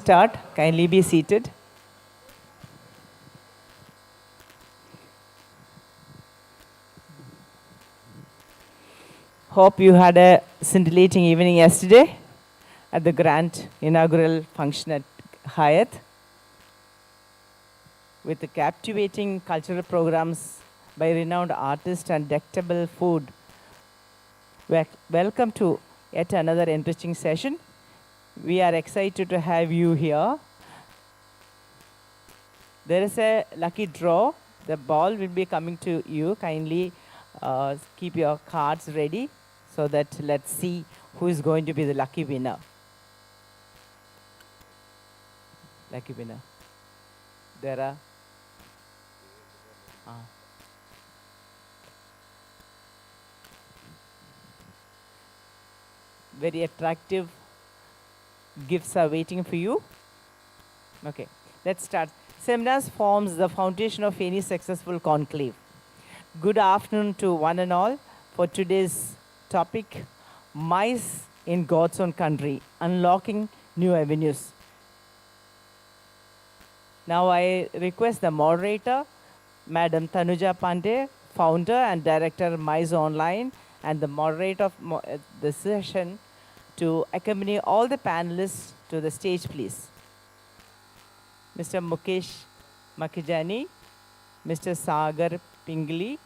start. Kindly be seated. Hope you had a scintillating evening yesterday at the grand inaugural function at Hyatt with the captivating cultural programs by renowned artists and delectable food. Welcome to yet another enriching session. We are excited to have you here. There is a lucky draw. The ball will be coming to you. Kindly keep your cards ready so that let's see who is going to be the lucky winner. Lucky winner. There are. Very attractive gifts are waiting for you. Okay, let's start. Seminars forms the foundation of any successful conclave. Good afternoon to one and all. For today's topic, mice in God's own country, unlocking new avenues. Now I request the moderator, Madam Tanuja Pandey, founder and director Mice Online, and the moderator of the session to accompany all the panelists to the stage, please. Mr. Mukesh Makhijani, Mr. Sagar Pingali,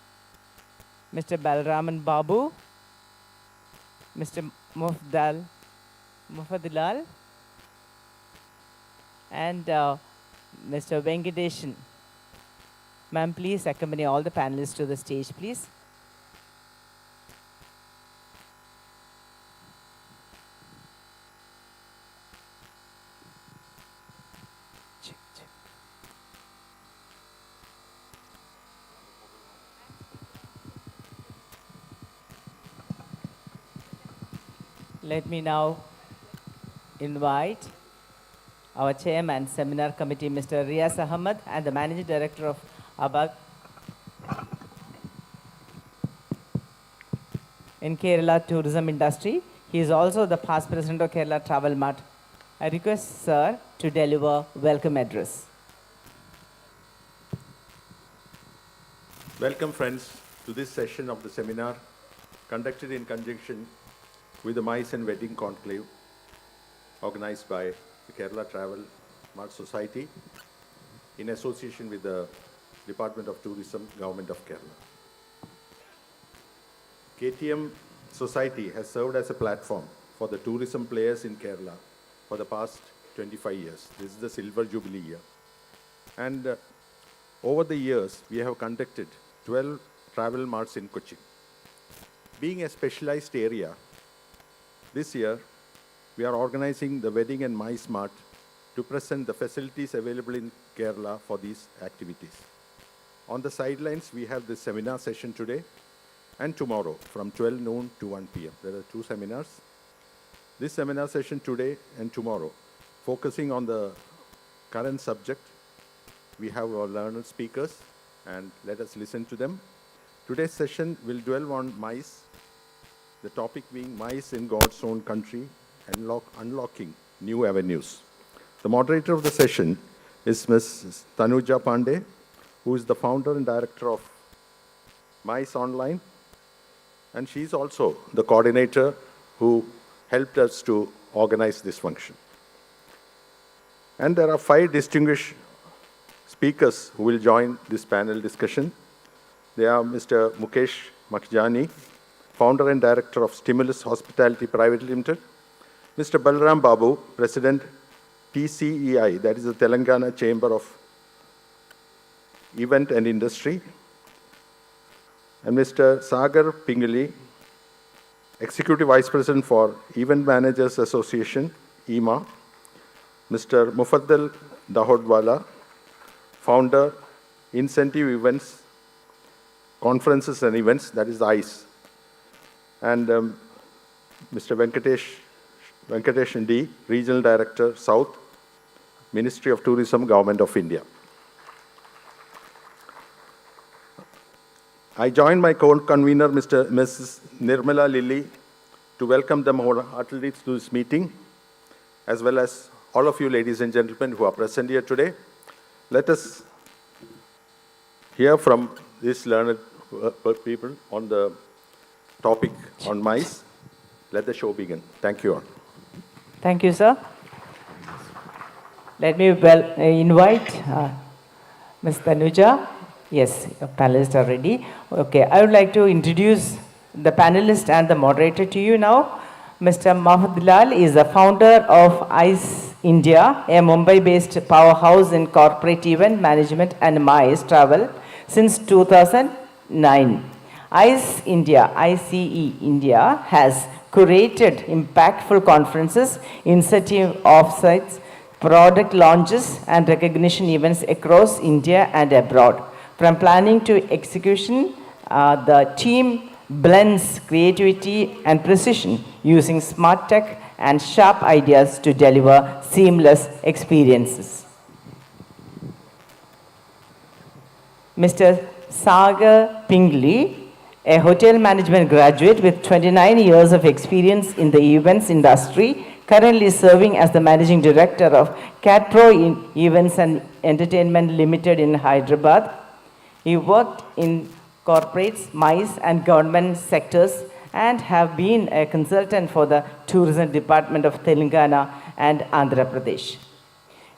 Mr. Balraman Babu, Mr. Mufadilal, and Mr. Venkateshan. Ma'am, please accompany all the panelists to the stage, please. Let me now invite our chairman, seminar committee, Mr. Riaz Ahmed, and the managing director of ABAG in Kerala tourism industry. He is also the past president of Kerala Travel Mart. I request sir to deliver welcome address. Welcome friends to this session of the seminar conducted in conjunction with the Mice and Wedding Conclave organized by the Kerala Travel Mart Society in association with the Department of Tourism, Government of Kerala. KTM Society has served as a platform for the tourism players in Kerala for the past 25 years. This is the Silver Jubilee year. And over the years, we have conducted 12 travel marts in Kochi. Being a specialized area, this year, we are organizing the Wedding and Mice Mart to present the facilities available in Kerala for these activities. On the sidelines, we have this seminar session today and tomorrow from 12 noon to 1 p.m. There are two seminars. This seminar session today and tomorrow, focusing on the current subject, we have our learned speakers and let us listen to them. Today's session will dwell on mice, the topic being mice in God's own country, unlocking new avenues. The moderator of the session is Ms. Tanuja Pandey, who is the founder and director of Mice Online, and she's also the coordinator who helped us to organize this function. And there are 5 distinguished speakers who will join this panel discussion. They are Mr. Mukesh Makhijani, founder and director of Stimulus Hospitality Private Limited, Mr. Balram Babu, president TCEI, that is the Telangana Chamber of Event and Industry, and Mr. Sagar Pingali, executive vice president for Event Managers Association, EMA, Mr. Mufaddal Dahodwala, founder, Incentive Events, Conferences and Events, that is the ICE, and Mr. Venkateshan D, Regional Director, South, Ministry of Tourism, Government of India. I joined my co-convener, Mrs. Nirmala Lilly, to welcome them wholeheartedly to this meeting, as well as all of you ladies and gentlemen who are present here today. Let us hear from these learned people on the topic on mice. Let the show begin. Thank you all. Thank you, sir. Let me invite Ms. Tanuja. Yes, your panelists are ready. Okay, I would like to introduce the panelist and the moderator to you now. Mr. Mahmood Lal is the founder of ICE India, a Mumbai-based powerhouse in corporate event management and MICE travel since 2009. ICE India, ICE India has curated impactful conferences, incentive offsites, product launches and recognition events across India and abroad. From planning to execution, the team blends creativity and precision using smart tech and sharp ideas to deliver seamless experiences. Mr. Sagar Pingley, a hotel management graduate with 29 years of experience in the events industry, currently serving as the managing director of CatPro Events and Entertainment Limited in Hyderabad. He worked in corporates, MICE and government sectors and have been a consultant for the Tourism Department of Telangana and Andhra Pradesh.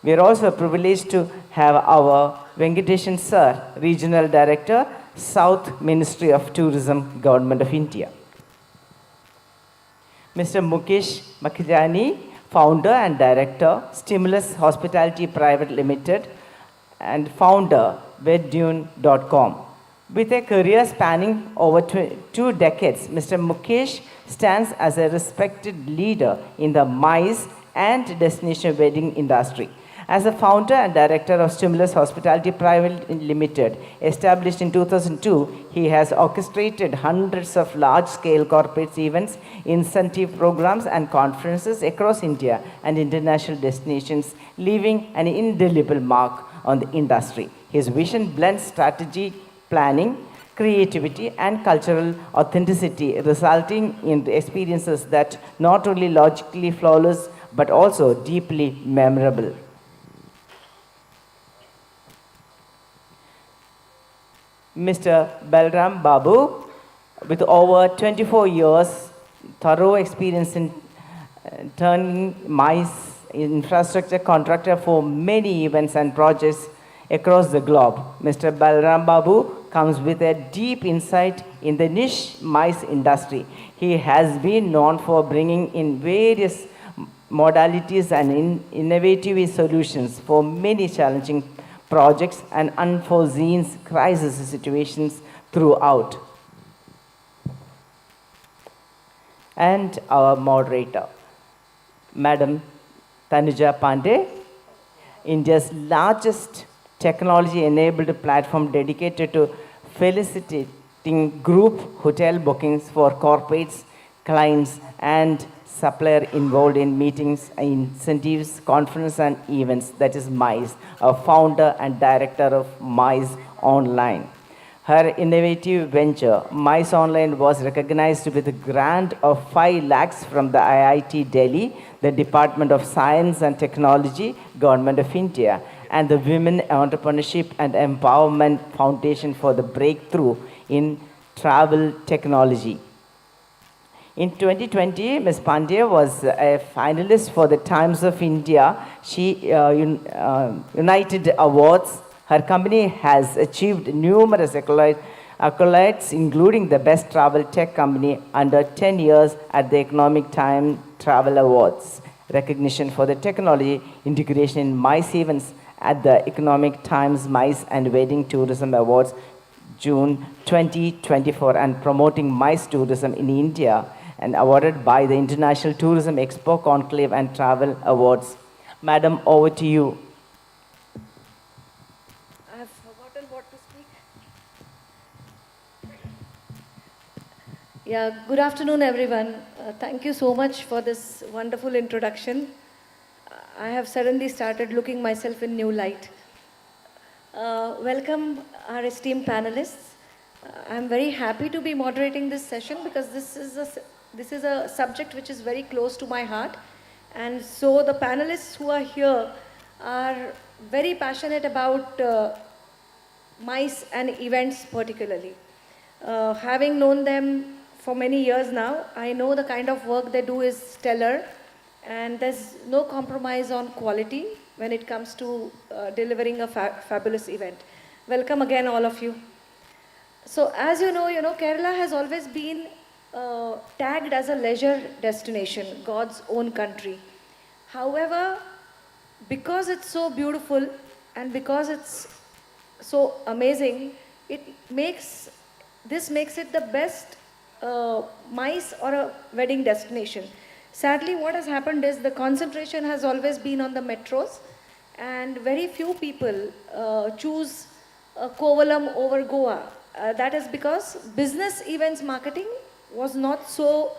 We are also privileged to have our Venkateshan Sir, Regional Director, South Ministry of Tourism, Government of India. Mr. Mukesh Makhijani, founder and director, Stimulus Hospitality Private Limited, and founder, Veddune.com. With a career spanning over 2 decades, Mr. Mukesh stands as a respected leader in the MICE and destination wedding industry. As a founder and director of Stimulus Hospitality Private Limited, established in 2002, he has orchestrated hundreds of large-scale corporate events, incentive programs, and conferences across India and international destinations, leaving an indelible mark on the industry. His vision blends strategy, planning, creativity, and cultural authenticity, resulting in experiences that not only logically flawless but also deeply memorable. Mr. Balram Babu, with over 24 years thorough experience in turning MICE infrastructure contractor for many events and projects across the globe. Mr. Balram Babu comes with a deep insight in the niche MICE industry. He has been known for bringing in various modalities and innovative solutions for many challenging projects and unforeseen crisis situations throughout. And our moderator, Madam Tanuja Pandey, India's largest technology-enabled platform dedicated to facilitating group hotel bookings for corporates, clients, and supplier involved in meetings, incentives, conferences, and events, that is MICE, a founder and director of MICE Online. Her innovative venture, MICE Online, was recognized with a grant of 5 lakhs from the IIT Delhi, the Department of Science and Technology, Government of India, and the Women Entrepreneurship and Empowerment Foundation for the breakthrough in travel technology. In 2020, Ms. Pandey was a finalist for the Times of India United Awards. Her company has achieved numerous accolades, including the Best Travel Tech Company under 10 years at the Economic Times Travel Awards, recognition for the technology integration in MICE events at the Economic Times MICE and Wedding Tourism Awards, June 2024, and promoting MICE tourism in India, and awarded by the International Tourism Expo Conclave and Travel Awards. Madam, over to you. I have forgotten what to speak. Yeah, good afternoon, everyone. Thank you so much for this wonderful introduction. I have suddenly started looking myself in new light. Welcome our esteemed panelists. I'm very happy to be moderating this session because this is a subject which is very close to my heart, And so the panelists who are here are very passionate about MICE and events particularly. Having known them for many years now, I know the kind of work they do is stellar, and there's no compromise on quality when it comes to delivering a fabulous event. Welcome again, all of you. So as you know, Kerala has always been tagged as a leisure destination, God's own country. However, because it's so beautiful and because it's so amazing, this makes it the best MICE or a wedding destination. Sadly, what has happened is the concentration has always been on the metros, and very few people choose Kovalam over Goa. That is because business events marketing was not so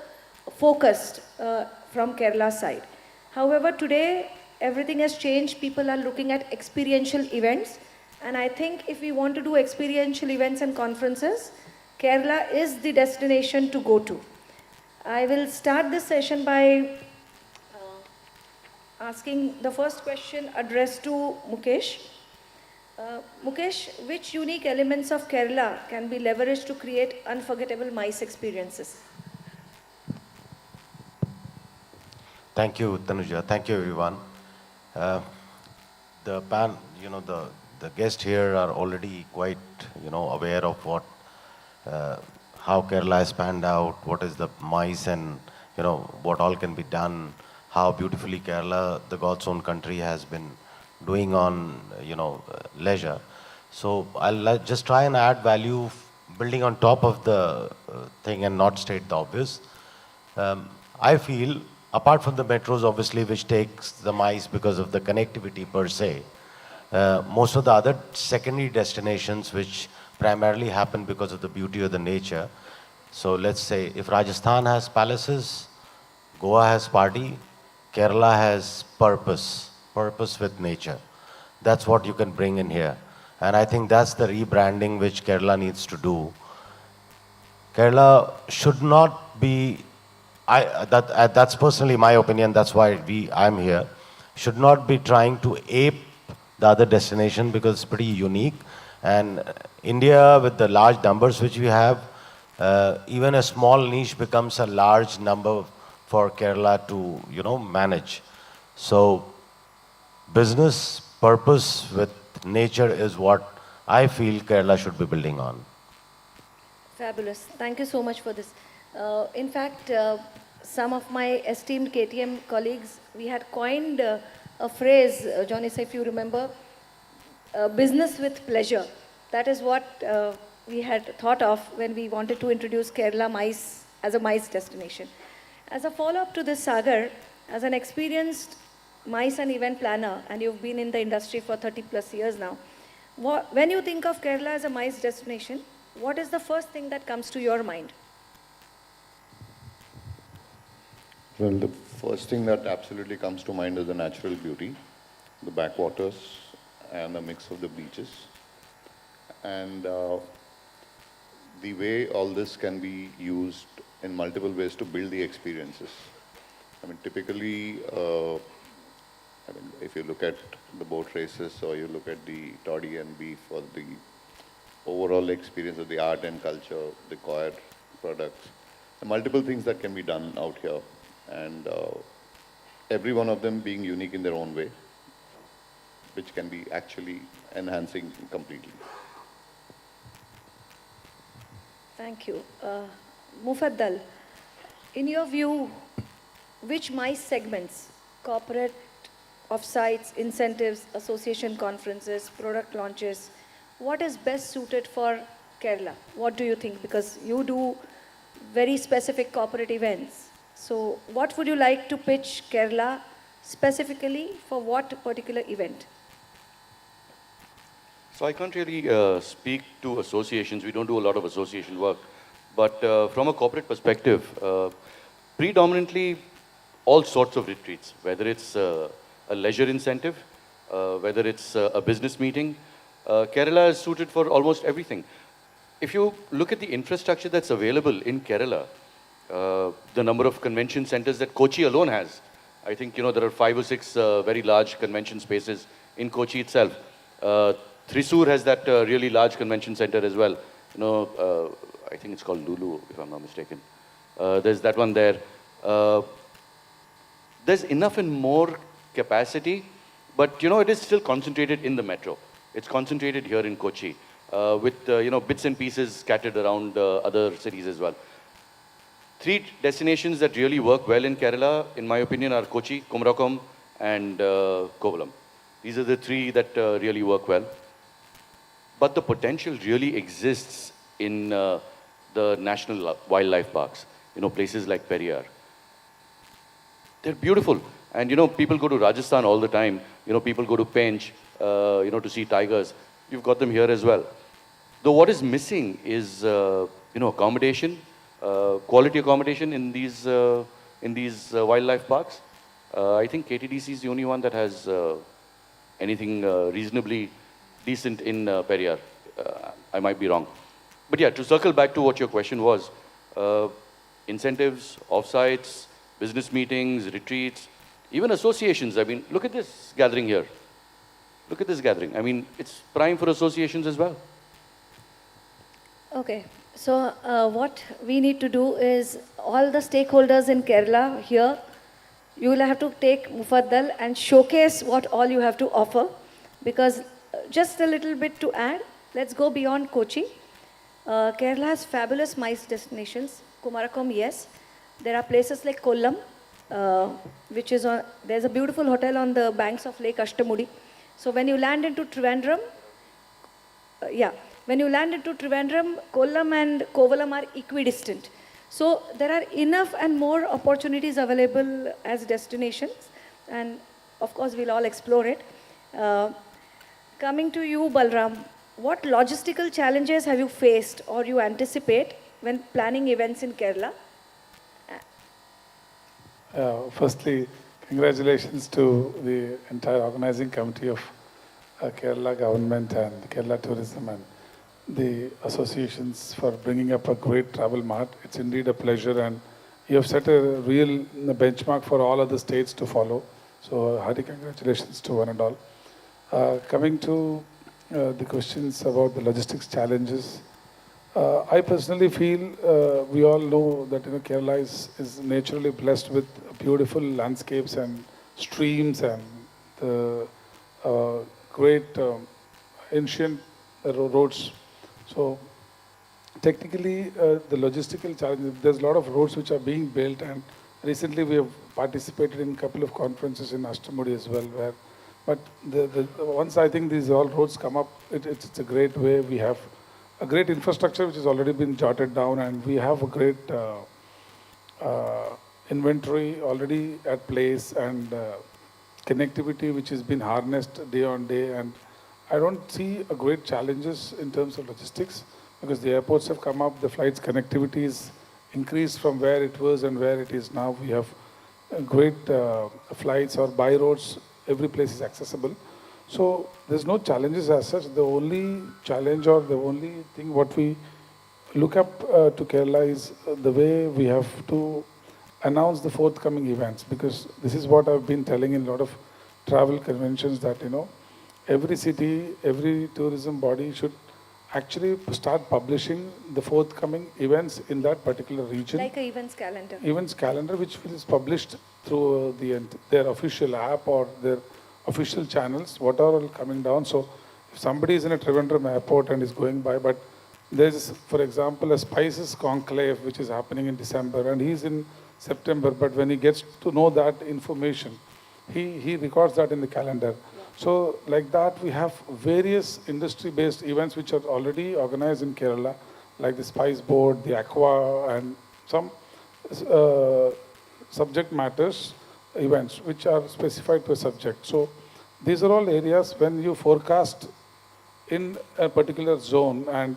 focused from Kerala side. However, today everything has changed. People are looking at experiential events, and I think if we want to do experiential events and conferences, Kerala is the destination to go to. I will start this session by asking the first question addressed to Mukesh. Mukesh, which unique elements of Kerala can be leveraged to create unforgettable MICE experiences? Thank you, Tanuja. Thank you, everyone. The guests here are already quite, aware of what, how Kerala has panned out, what is the MICE, and what all can be done, how beautifully Kerala, the God's own country, has been doing on, leisure. So I'll just try and add value, building on top of the thing and not state the obvious. I feel, apart from the metros, obviously, which takes the MICE because of the connectivity per se, most of the other secondary destinations, which primarily happen because of the beauty of the nature. So let's say if Rajasthan has palaces, Goa has party, Kerala has purpose with nature. That's what you can bring in here. And I think that's the rebranding which Kerala needs to do. Kerala should not be, that's personally my opinion, that's why I'm here, should not be trying to ape the other destination because it's pretty unique. And India, with the large numbers which we have, even a small niche becomes a large number for Kerala to, manage. So business purpose with nature is what I feel Kerala should be building on. Fabulous. Thank you so much for this. In fact, some of my esteemed KTM colleagues, we had coined a phrase, Johnny, if you remember, business with pleasure. That is what we had thought of when we wanted to introduce Kerala MICE as a MICE destination. As a follow-up to this, Sagar, as an experienced MICE and event planner, and you've been in the industry for 30 plus years now, when you think of Kerala as a MICE destination, what is the first thing that comes to your mind? Well, the first thing that absolutely comes to mind is the natural beauty, the backwaters and a mix of the beaches. And the way all this can be used in multiple ways to build the experiences. I mean, typically, if you look at the boat races or you look at the toddy and beef or the overall experience of the art and culture, the coir products, the multiple things that can be done out here, and every one of them being unique in their own way, which can be actually enhancing completely. Thank you. Mufaddal, in your view, which MICE segments, corporate, offsites, incentives, association conferences, product launches, what is best suited for Kerala? What do you think? Because you do very specific corporate events. So what would you like to pitch Kerala specifically for what particular event? So I can't really speak to associations. We don't do a lot of association work. But from a corporate perspective, predominantly all sorts of retreats, whether it's a leisure incentive, whether it's a business meeting, Kerala is suited for almost everything. If you look at the infrastructure that's available in Kerala, the number of convention centers that Kochi alone has, I think, there are 5 or 6 very large convention spaces in Kochi itself. Thrissur has that really large convention center as well. I think it's called Lulu, if I'm not mistaken. There's that one there. There's enough and more capacity, but it is still concentrated in the metro. It's concentrated here in Kochi, with bits and pieces scattered around other cities as well. 3 destinations that really work well in Kerala, in my opinion, are Kochi, Kumarakom, and Kovalam. These are the 3 that really work well. But the potential really exists in the national wildlife parks, places like Periyar. They're beautiful. And, people go to Rajasthan all the time. People go to Pench, to see tigers. You've got them here as well. Though what is missing is, accommodation, quality accommodation in these wildlife parks. I think KTDC is the only one that has anything reasonably decent in Periyar. I might be wrong. But yeah, to circle back to what your question was, incentives, offsites, business meetings, retreats, even associations. I mean, look at this gathering here. Look at this gathering. I mean, it's prime for associations as well. Okay, so what we need to do is all the stakeholders in Kerala here, you will have to take Mufaddal and showcase what all you have to offer, because just a little bit to add, let's go beyond Kochi. Kerala has fabulous MICE destinations. Kumarakom, yes. There are places like Kollam, which is on, there's a beautiful hotel on the banks of Lake Ashtamudi. So when you land into Trivandrum, when you land into Trivandrum, Kollam and Kovalam are equidistant. So there are enough and more opportunities available as destinations, and of course we'll all explore it. Coming to you, Balram, what logistical challenges have you faced or you anticipate when planning events in Kerala? Firstly, congratulations to the entire organizing committee of Kerala government and Kerala Tourism and the associations for bringing up a great travel mart. It's indeed a pleasure, and you have set a real benchmark for all other states to follow. So hearty congratulations to one and all. Coming to the questions about the logistics challenges, I personally feel we all know that Kerala is naturally blessed with beautiful landscapes and streams and the great ancient roads. So technically, the logistical challenges, there's a lot of roads which are being built, and recently we have participated in a couple of conferences in Ashtamudi as well. But once I think these all roads come up, it's a great way. We have a great infrastructure which has already been jotted down, and we have a great inventory already at place, and connectivity which has been harnessed day on day. And I don't see a great challenges in terms of logistics, because the airports have come up, the flights connectivity is increased from where it was and where it is now. We have great flights or by roads, every place is accessible. So there's no challenges as such. The only challenge or the only thing what we look up to Kerala is the way we have to announce the forthcoming events, because this is what I've been telling in a lot of travel conventions, that every city, every tourism body should actually start publishing the forthcoming events in that particular region. Like an events calendar. Events calendar, which is published through their official app or their official channels, what are all coming down. So if somebody is in a Trivandrum airport and is going by, but there's, for example, a Spices Conclave, which is happening in December, and he's in September, but when he gets to know that information, he records that in the calendar. So like that, we have various industry-based events which are already organized in Kerala, like the Spice Board, the Aqua, and some subject matters events which are specified to a subject. So these are all areas when you forecast in a particular zone and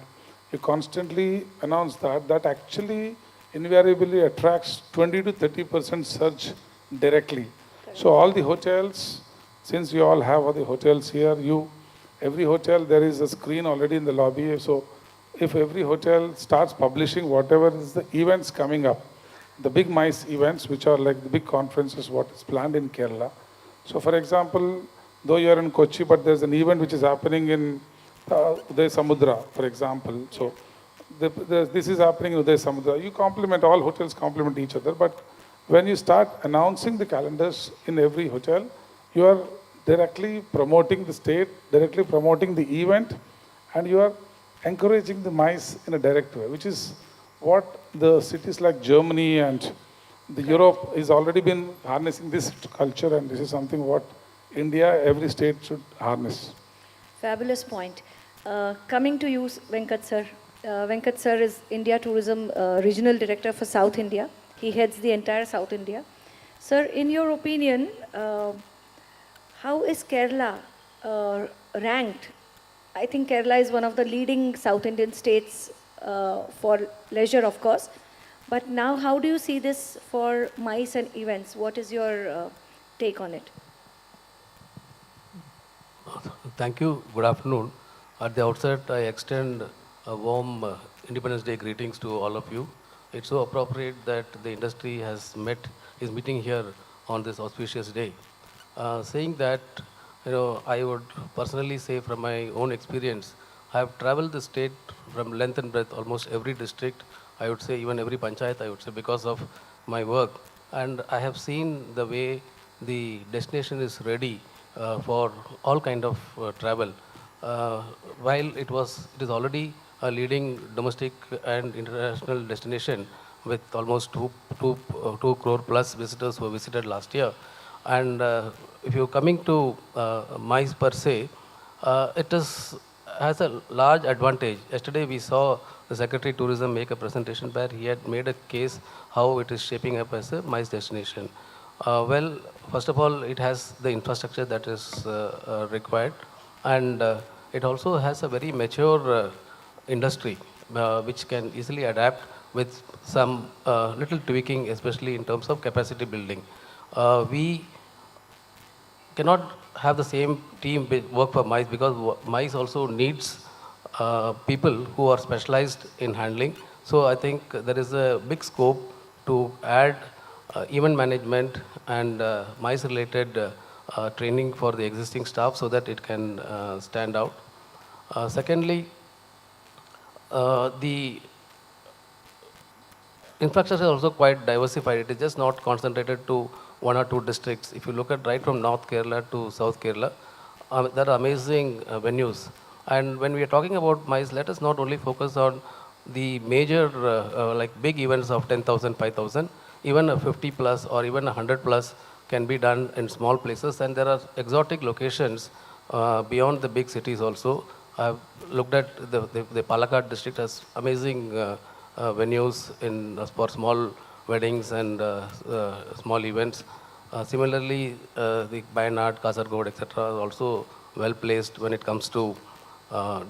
you constantly announce that actually invariably attracts 20 to 30% surge directly. So all the hotels, since you all have all the hotels here, every hotel there is a screen already in the lobby. So if every hotel starts publishing whatever is the events coming up, the big MICE events, which are like the big conferences, what is planned in Kerala. So, for example, though you are in Kochi, but there's an event which is happening in Uday Samudra, for example. So, this is happening in Uday Samudra. You complement, all hotels complement each other, but when you start announcing the calendars in every hotel, you are directly promoting the state, directly promoting the event, and you are encouraging the MICE in a direct way, which is what the cities like Germany and the Europe is already been harnessing this culture, and this is something what India, every state should harness. Fabulous point. Coming to you, Venkat sir. Venkat sir is India Tourism Regional Director for South India. He heads the entire South India. Sir, in your opinion, how is Kerala ranked? I think Kerala is one of the leading South Indian states for leisure, of course. But now, how do you see this for MICE and events? What is your take on it? Thank you. Good afternoon. At the outset, I extend a warm Independence Day greetings to all of you. It's so appropriate that the industry is meeting here on this auspicious day. Saying that, I would personally say from my own experience, I have traveled the state from length and breadth, almost every district, I would say even every panchayat, I would say, because of my work. And I have seen the way the destination is ready for all kind of travel. While it is already a leading domestic and international destination with almost 2 crore plus visitors who visited last year. And if you're coming to MICE per se, it has a large advantage. Yesterday we saw the Secretary of Tourism make a presentation where he had made a case how it is shaping up as a MICE destination. Well, first of all, it has the infrastructure that is required, and it also has a very mature industry which can easily adapt with some little tweaking, especially in terms of capacity building. We cannot have the same team work for MICE because MICE also needs people who are specialized in handling. So I think there is a big scope to add event management and MICE related training for the existing staff so that it can stand out. Secondly, the infrastructure is also quite diversified. It is just not concentrated to 1 or 2 districts. If you look at right from North Kerala to South Kerala, there are amazing venues. And when we are talking about MICE, let us not only focus on the major like big events of 10,000, 5,000, even a 50 plus or even 100 plus can be done in small places. And there are exotic locations beyond the big cities also. I've looked at the Palakkad district has amazing venues for small weddings and small events. Similarly, the Bayanad, Kasargod, etc. are also well placed when it comes to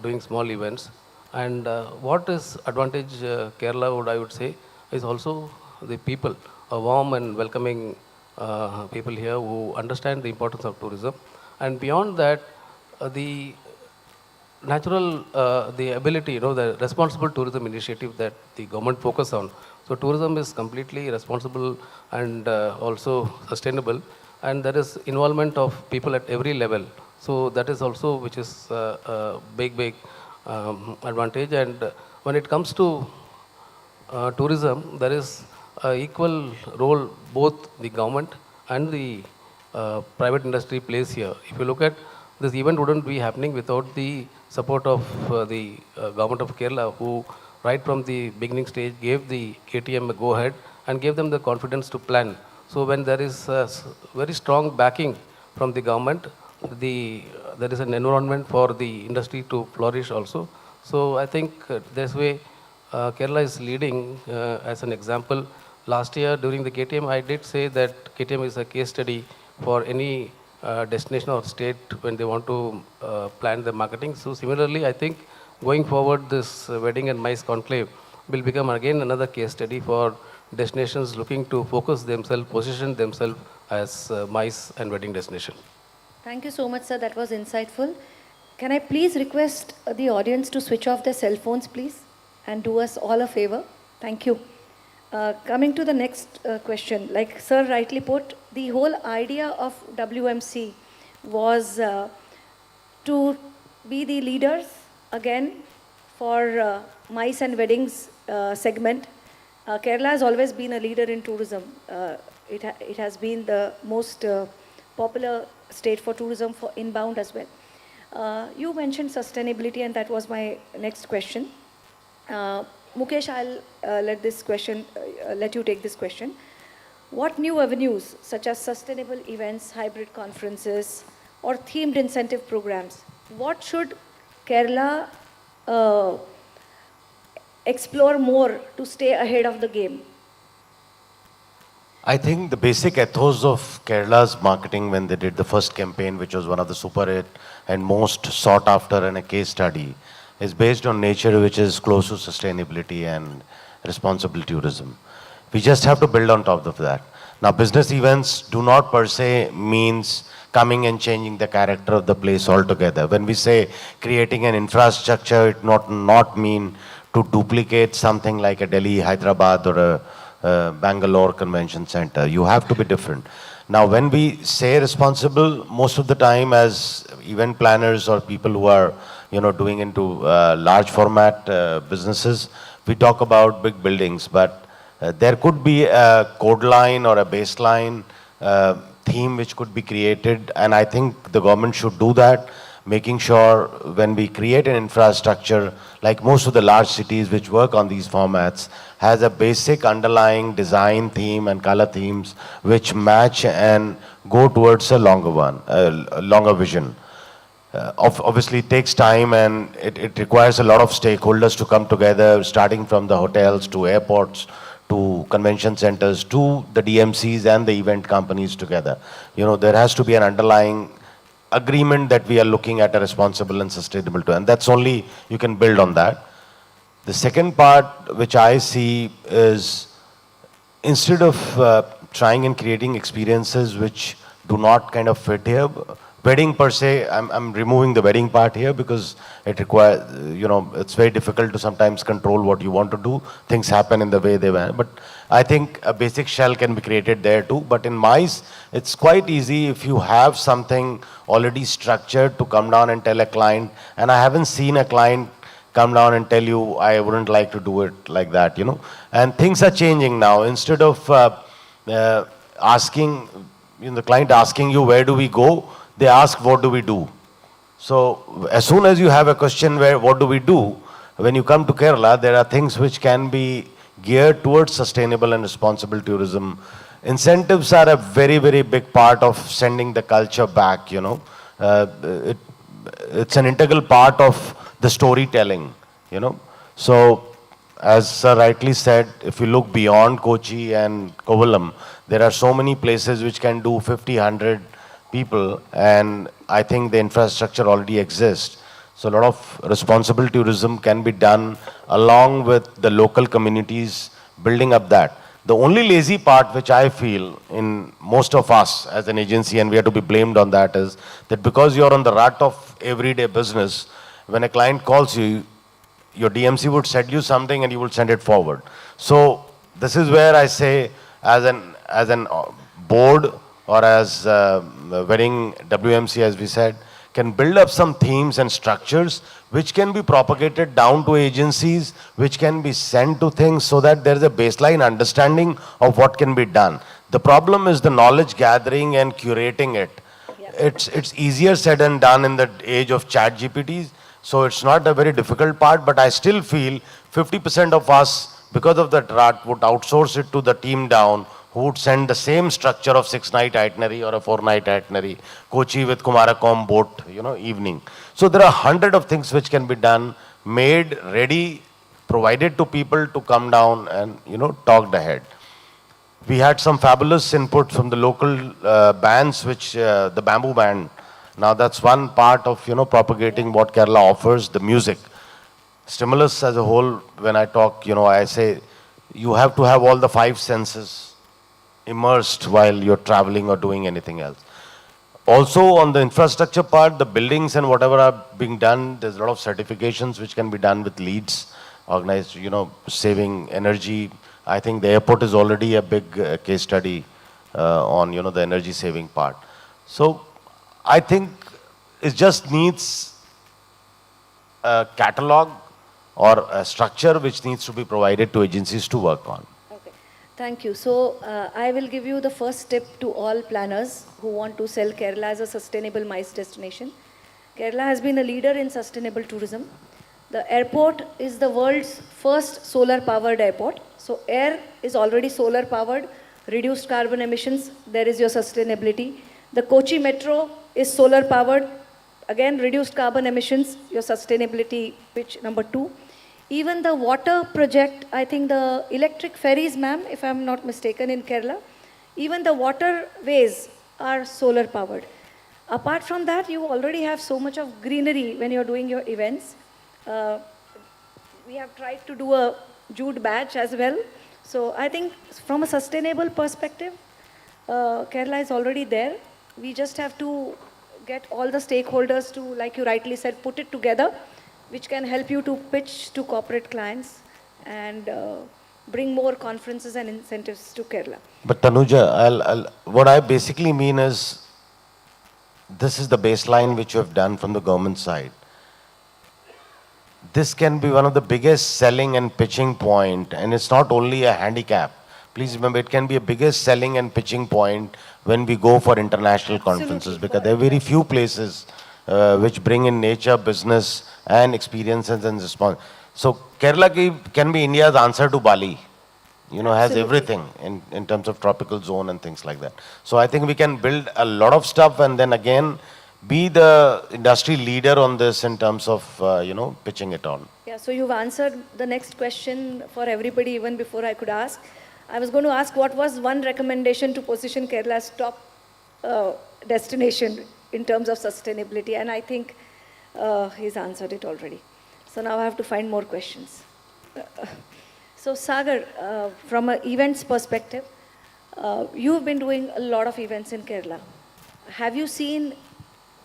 doing small events. And what is advantage Kerala I would say, is also the people, a warm and welcoming people here who understand the importance of tourism. And beyond that, the natural, the ability, the responsible tourism initiative that the government focus on. So tourism is completely responsible and also sustainable, and there is involvement of people at every level. So that is also which is a big advantage. And when it comes to tourism, there is equal role both the government and the private industry plays here. If you look at this event wouldn't be happening without the support of the government of Kerala, who right from the beginning stage gave the KTM a go-ahead and gave them the confidence to plan. So when there is very strong backing from the government, there is an environment for the industry to flourish also. So I think this way Kerala is leading as an example. Last year during the KTM, I did say that KTM is a case study for any destination or state when they want to plan the marketing. So similarly, I think going forward, this wedding and MICE conclave will become again another case study for destinations looking to focus themselves, position themselves as MICE and wedding destination. Thank you so much, sir. That was insightful. Can I please request the audience to switch off their cell phones, please, and do us all a favor? Thank you. Coming to the next question, like Sir rightly put, the whole idea of WMC was to be the leaders again for mice and weddings segment. Kerala has always been a leader in tourism. It has been the most popular state for tourism for inbound as well. You mentioned sustainability, and that was my next question. Mukesh, I'll let you take this question. What new avenues, such as sustainable events, hybrid conferences, or themed incentive programs, what should Kerala explore more to stay ahead of the game? I think the basic ethos of Kerala's marketing when they did the first campaign, which was one of the super hit and most sought after and a case study, is based on nature, which is close to sustainability and responsible tourism. We just have to build on top of that. Now, business events do not per se means coming and changing the character of the place altogether. When we say creating an infrastructure, it not mean to duplicate something like a Delhi, Hyderabad, or a Bangalore Convention Center. You have to be different. Now, when we say responsible, most of the time as event planners or people who are, doing into large format businesses, we talk about big buildings, but there could be a code line or a baseline theme which could be created, and I think the government should do that, making sure when we create an infrastructure, like most of the large cities which work on these formats, has a basic underlying design theme and color themes which match and go towards a longer vision. Obviously, it takes time and it requires a lot of stakeholders to come together, starting from the hotels to airports to convention centers to the DMCs and the event companies together. There has to be an underlying agreement that we are looking at a responsible and sustainable to, and that's only you can build on that. The second part which I see is instead of trying and creating experiences which do not kind of fit here, wedding per se, I'm removing the wedding part here because it requires, it's very difficult to sometimes control what you want to do. Things happen in the way they were. But I think a basic shell can be created there too. But in MICE, it's quite easy if you have something already structured to come down and tell a client. And I haven't seen a client come down and tell you, I wouldn't like to do it like that, And things are changing now. Instead of asking, the client asking you, where do we go? They ask, what do we do? So as soon as you have a question where, what do we do? When you come to Kerala, there are things which can be geared towards sustainable and responsible tourism. Incentives are a very, very big part of sending the culture back, It's an integral part of the storytelling, So as Sir rightly said, if you look beyond Kochi and Kovalam, there are so many places which can do 50, 100 people, and I think the infrastructure already exists. So a lot of responsible tourism can be done along with the local communities building up that. The only lazy part which I feel in most of us as an agency, and we are to be blamed on that, is that because you're on the rut of everyday business, when a client calls you, your DMC would send you something and you would send it forward. So this is where I say, as an board or as wedding WMC, as we said, can build up some themes and structures which can be propagated down to agencies, which can be sent to things so that there is a baseline understanding of what can be done. The problem is the knowledge gathering and curating it. Yeah. It's easier said than done in the age of chat GPTs, so it's not a very difficult part, but I still feel 50% of us, because of that rut, would outsource it to the team down, who would send the same structure of 6-night itinerary or a 4-night itinerary, Kochi with Kumarakom boat, evening. So there are 100 of things which can be done, made ready, provided to people to come down and, talked ahead. We had some fabulous input from the local bands, which the Bamboo Band. Now that's one part of, propagating what Kerala offers, the music. Stimulus as a whole, when I talk, I say, you have to have all the 5 senses immersed while you're traveling or doing anything else. Also on the infrastructure part, the buildings and whatever are being done, there's a lot of certifications which can be done with LEEDs, organized, saving energy, I think the airport is already a big case study on, you know, the energy saving part. So I think it just needs a catalog or a structure which needs to be provided to agencies to work on. Okay, thank you. So I will give you the first tip to all planners who want to sell Kerala as a sustainable MICE destination. Kerala has been a leader in sustainable tourism. The airport is the world's first solar powered airport. So air is already solar powered, reduced carbon emissions, there is your sustainability. The Kochi metro is solar powered, again reduced carbon emissions, your sustainability pitch number 2. Even the water project, I think the electric ferries, ma'am, if I'm not mistaken, in Kerala, even the waterways are solar powered. Apart from that, you already have so much of greenery when you're doing your events. We have tried to do a jute badge as well. So I think from a sustainable perspective, Kerala is already there. We just have to get all the stakeholders to, like you rightly said, put it together, which can help you to pitch to corporate clients and bring more conferences and incentives to Kerala. But Tanuja, what I basically mean is, this is the baseline which you have done from the government side. This can be one of the biggest selling and pitching point, and it's not only a handicap. Please remember, it can be a biggest selling and pitching point when we go for international conferences, because there are very few places which bring in nature, business, and experiences and response. So Kerala can be India's answer to Bali. You know, has everything in terms of tropical zone and things like that. So I think we can build a lot of stuff and then again be the industry leader on this in terms of, you know, pitching it on. Yeah, so you've answered the next question for everybody even before I could ask. I was going to ask what was one recommendation to position Kerala as top destination in terms of sustainability, and I think he's answered it already. So now I have to find more questions. So Sagar, from an events perspective, you've been doing a lot of events in Kerala. Have you seen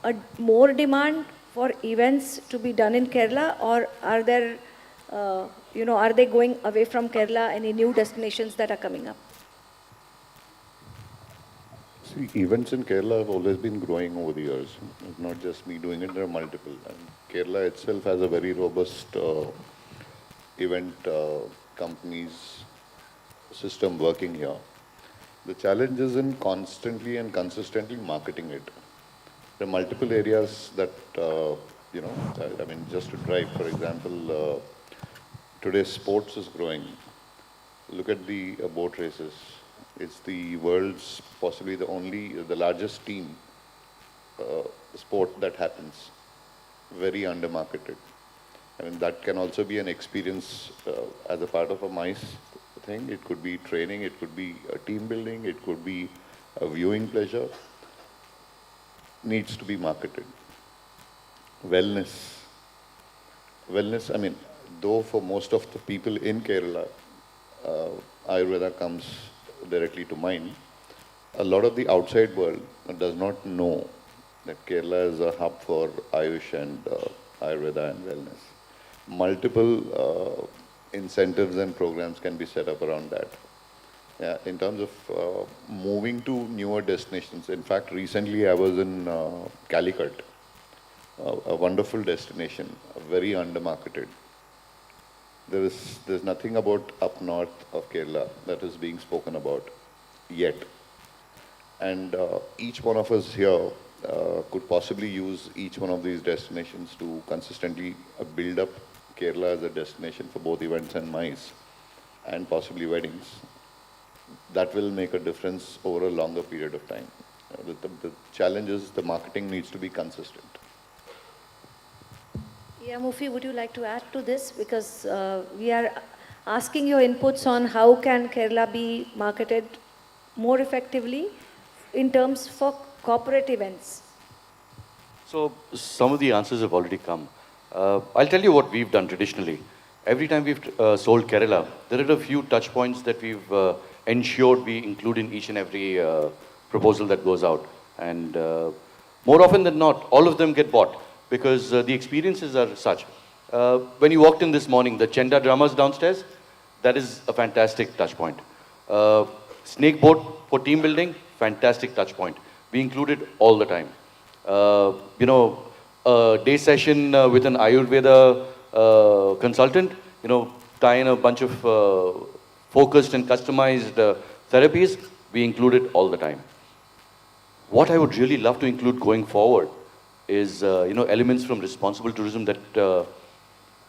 a more demand for events to be done in Kerala, or are there, you know, are they going away from Kerala? Any new destinations that are coming up? See, events in Kerala have always been growing over the years. It's not just me doing it, there are multiple. And Kerala itself has a very robust event companies system working here. The challenge is in constantly and consistently marketing it. There are multiple areas that, you know, I mean, just to drive, for example, today sports is growing. Look at the boat races. It's the world's possibly the largest team sport that happens. Very undermarketed. I mean, that can also be an experience as a part of a MICE thing. It could be training, it could be a team building, it could be a viewing pleasure. Needs to be marketed. Wellness. Wellness, I mean, though for most of the people in Kerala, Ayurveda comes directly to mind, a lot of the outside world does not know that Kerala is a hub for Ayush and Ayurveda and wellness. Multiple incentives and programs can be set up around that. Yeah, in terms of moving to newer destinations. In fact, recently I was in Calicut, a wonderful destination, very undermarketed. There's nothing about up north of Kerala that is being spoken about yet. And each one of us here could possibly use each one of these destinations to consistently build up Kerala as a destination for both events and MICE, and possibly weddings. That will make a difference over a longer period of time. The challenge is the marketing needs to be consistent. Yeah, Mufi, would you like to add to this? Because we are asking your inputs on how can Kerala be marketed more effectively in terms for corporate events. So some of the answers have already come. I'll tell you what we've done traditionally. Every time we've sold Kerala, there are a few touch points that we've ensured we include in each and every proposal that goes out. And more often than not, all of them get bought because the experiences are such. When you walked in this morning, the Chenda dramas downstairs, that is a fantastic touch point. Snake boat for team building, fantastic touch point. We include it all the time. You know, a day session with an Ayurveda consultant, you know, tie in a bunch of focused and customized therapies, we include it all the time. What I would really love to include going forward is, you know, elements from responsible tourism that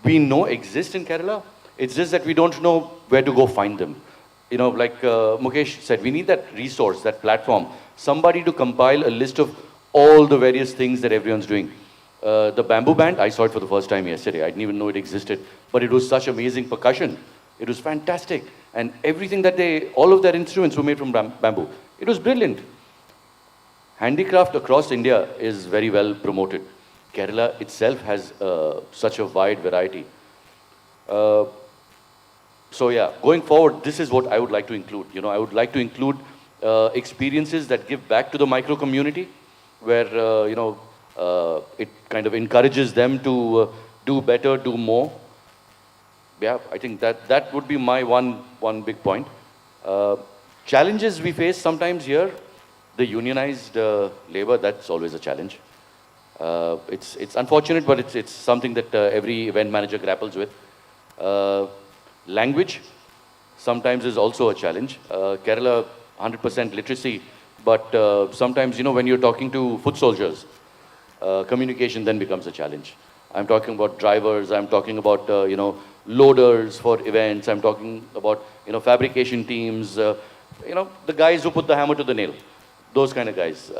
we know exist in Kerala. It's just that we don't know where to go find them. You know, like Mukesh said, we need that resource, that platform, somebody to compile a list of all the various things that everyone's doing. The bamboo band, I saw it for the first time yesterday. I didn't even know it existed, but it was such amazing percussion. It was fantastic. And everything that all of their instruments were made from bamboo. It was brilliant. Handicraft across India is very well promoted. Kerala itself has such a wide variety. So yeah, going forward, this is what I would like to include. You know, I would like to include experiences that give back to the micro community, where you know, it kind of encourages them to do better, do more. Yeah, I think that would be my one big point. Challenges we face sometimes here, the unionized labor, that's always a challenge. It's unfortunate, but it's something that every event manager grapples with. Language sometimes is also a challenge. Kerala, 100% literacy, but sometimes, you know, when you're talking to foot soldiers, communication then becomes a challenge. I'm talking about drivers, I'm talking about, you know, loaders for events, I'm talking about, you know, fabrication teams, you know, the guys who put the hammer to the nail, those kind of guys.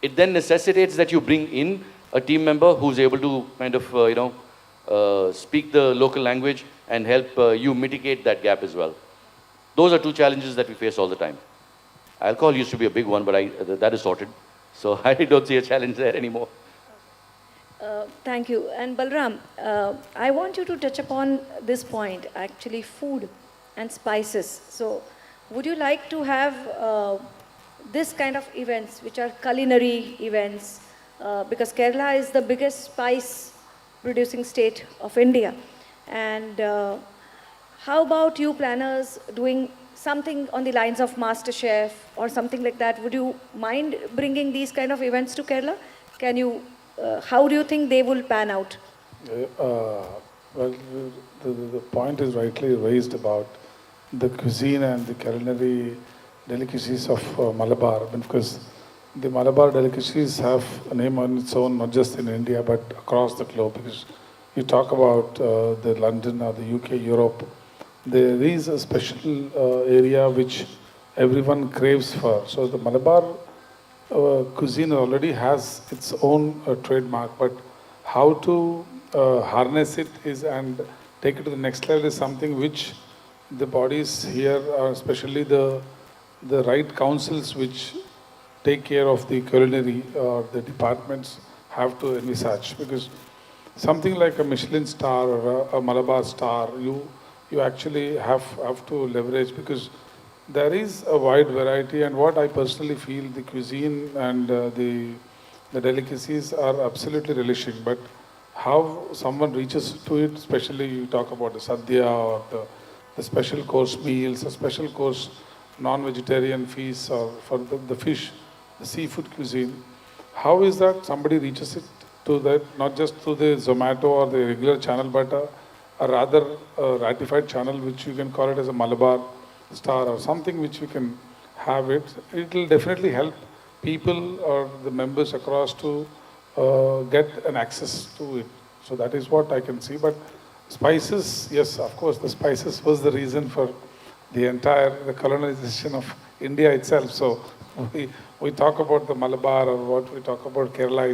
It then necessitates that you bring in a team member who's able to kind of, you know, speak the local language and help you mitigate that gap as well. Those are two challenges that we face all the time. Alcohol used to be a big one, but that is sorted. So I don't see a challenge there anymore. Thank you. And Balram, I want you to touch upon this point, actually food and spices. So would you like to have this kind of events, which are culinary events, because Kerala is the biggest spice producing state of India. And how about you planners doing something on the lines of MasterChef or something like that? Would you mind bringing these kind of events to Kerala? Can you, how do you think they will pan out? Well, the point is rightly raised about the cuisine and the culinary delicacies of Malabar, because the Malabar delicacies have a name on its own, not just in India, but across the globe. Because you talk about the London or the UK, Europe, there is a special area which everyone craves for. So the Malabar cuisine already has its own trademark, but how to harness it is and take it to the next level is something which the bodies here, especially the right councils which take care of the culinary or the departments, have to envisage. Because something like a Michelin star or a Malabar star, you actually have to leverage, because there is a wide variety. And what I personally feel, the cuisine and the delicacies are absolutely relishing, but how someone reaches to it, especially you talk about the sadhya or the special course meals, a special course non-vegetarian feasts, or for the fish, the seafood cuisine. How is that somebody reaches it to that, not just through the Zomato or the regular channel, but a rather ratified channel, which you can call it as a Malabar star or something which we can have it. It will definitely help people or the members across to get an access to it. So that is what I can see. But spices, yes, of course, the spices was the reason for the colonization of India itself. So we talk about the Malabar, or what we talk about Kerala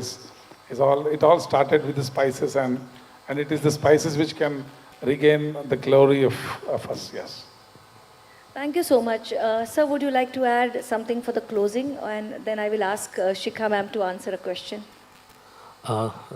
it all started with the spices, and it is the spices which can regain the glory of us, yes. Thank you so much. Sir, would you like to add something for the closing? And then I will ask Shikha ma'am to answer a question.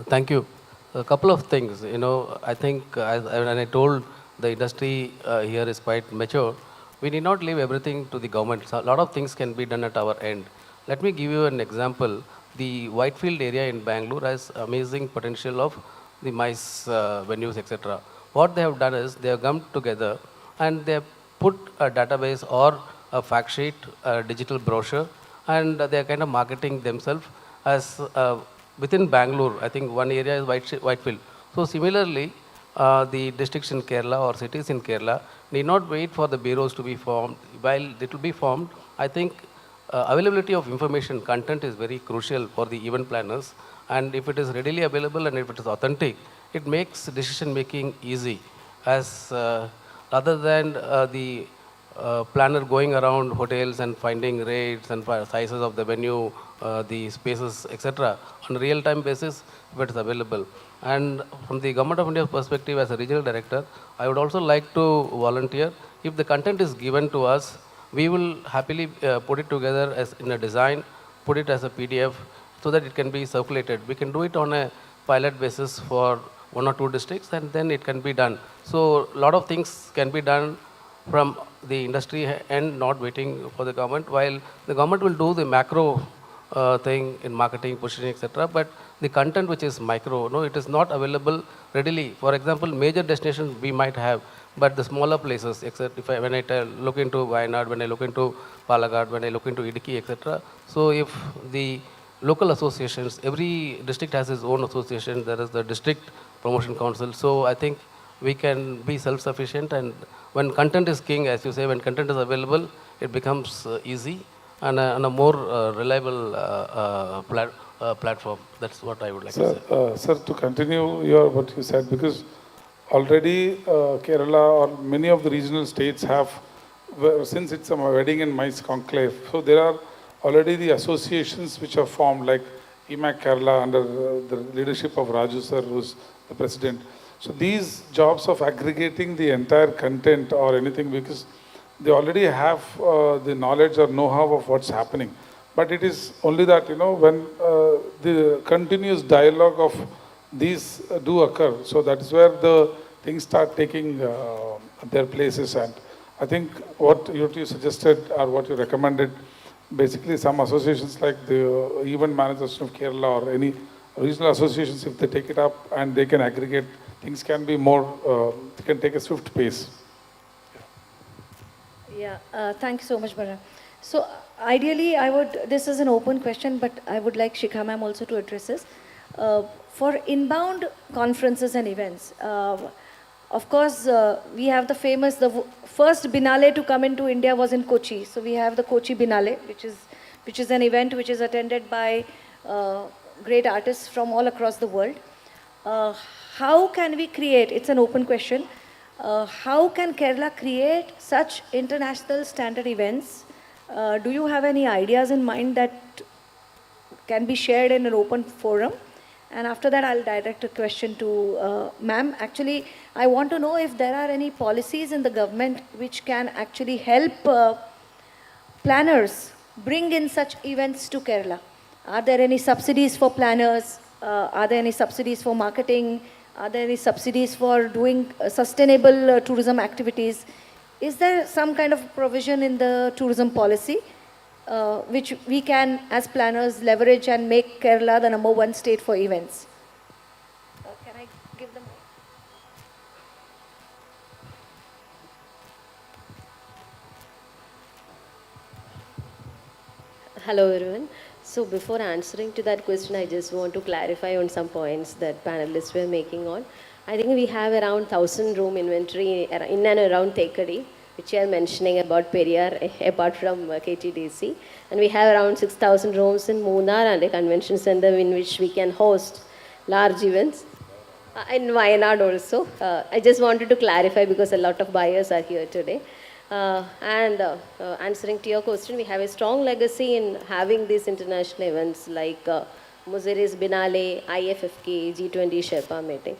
Thank you. A couple of things. You know, I think, when I told the industry here is quite mature, we need not leave everything to the government. So a lot of things can be done at our end. Let me give you an example. The Whitefield area in Bangalore has amazing potential of the MICE venues, etc. what they have done is they have come together and they have put a database or a fact sheet, a digital brochure, and they are kind of marketing themselves as within Bangalore. I think one area is Whitefield. So similarly, the districts in Kerala or cities in Kerala need not wait for the bureaus to be formed. While it will be formed, I think availability of information content is very crucial for the event planners, and if it is readily available and if it is authentic, it makes decision making easy, as rather than the planner going around hotels and finding rates and sizes of the venue, the spaces, etc. on a real-time basis if it is available. And from the Government of India's perspective as a regional director, I would also like to volunteer. If the content is given to us, we will happily put it together as in a design, put it as a PDF so that it can be circulated. We can do it on a pilot basis for 1 or 2 districts and then it can be done. So a lot of things can be done from the industry end, not waiting for the government, while the government will do the macro thing in marketing, pushing, etc. But the content which is micro, no, it is not available readily. For example, major destinations we might have, but the smaller places, except if when I look into Wayanad, when I look into Palakkad, when I look into Idukki, etc. So if the local associations, every district has its own association, there is the district promotion council. So I think we can be self-sufficient, and when content is king, as you say, when content is available, it becomes easy and a more reliable platform. That's what I would like to say. Sir, to continue what you said, because already Kerala or many of the regional states have, since it's a wedding and mice conclave, so there are already the associations which are formed, like EMAC Kerala under the leadership of Raju sir, who's the president. So these jobs of aggregating the entire content or anything, because they already have the knowledge or know-how of what's happening. But it is only that, when the continuous dialogue of these do occur, so that is where the things start taking their places. And I think what you suggested or what you recommended, basically some associations like the Event Managers of Kerala or any regional associations, if they take it up and they can aggregate, things can be more, they can take a swift pace. Yeah, thank you so much, Bharat. So ideally, this is an open question, but I would like Shikha ma'am also to address this. For inbound conferences and events, of course, we have the first Binale to come into India was in Kochi. So we have the Kochi Binale, which is an event which is attended by great artists from all across the world. How can we create, it's an open question, how can Kerala create such international standard events? Do you have any ideas in mind that can be shared in an open forum? And after that, I'll direct a question to ma'am. Actually, I want to know if there are any policies in the government which can actually help planners bring in such events to Kerala. Are there any subsidies for planners? Are there any subsidies for marketing? Are there any subsidies for doing sustainable tourism activities? Is there some kind of provision in the tourism policy which we can, as planners, leverage and make Kerala the #1 state for events? Can I give them? Hello everyone. So before answering to that question, I just want to clarify on some points that panelists were making on. I think we have around 1,000 room inventory in and around Thekadi, which you are mentioning about Periyar, apart from KTDC. And we have around 6,000 rooms in Munnar and a convention center in which we can host large events. In Wayanad also. I just wanted to clarify because a lot of buyers are here today. Answering to your question, we have a strong legacy in having these international events like Muziris Binale, IFFK, G20 Sherpa meeting.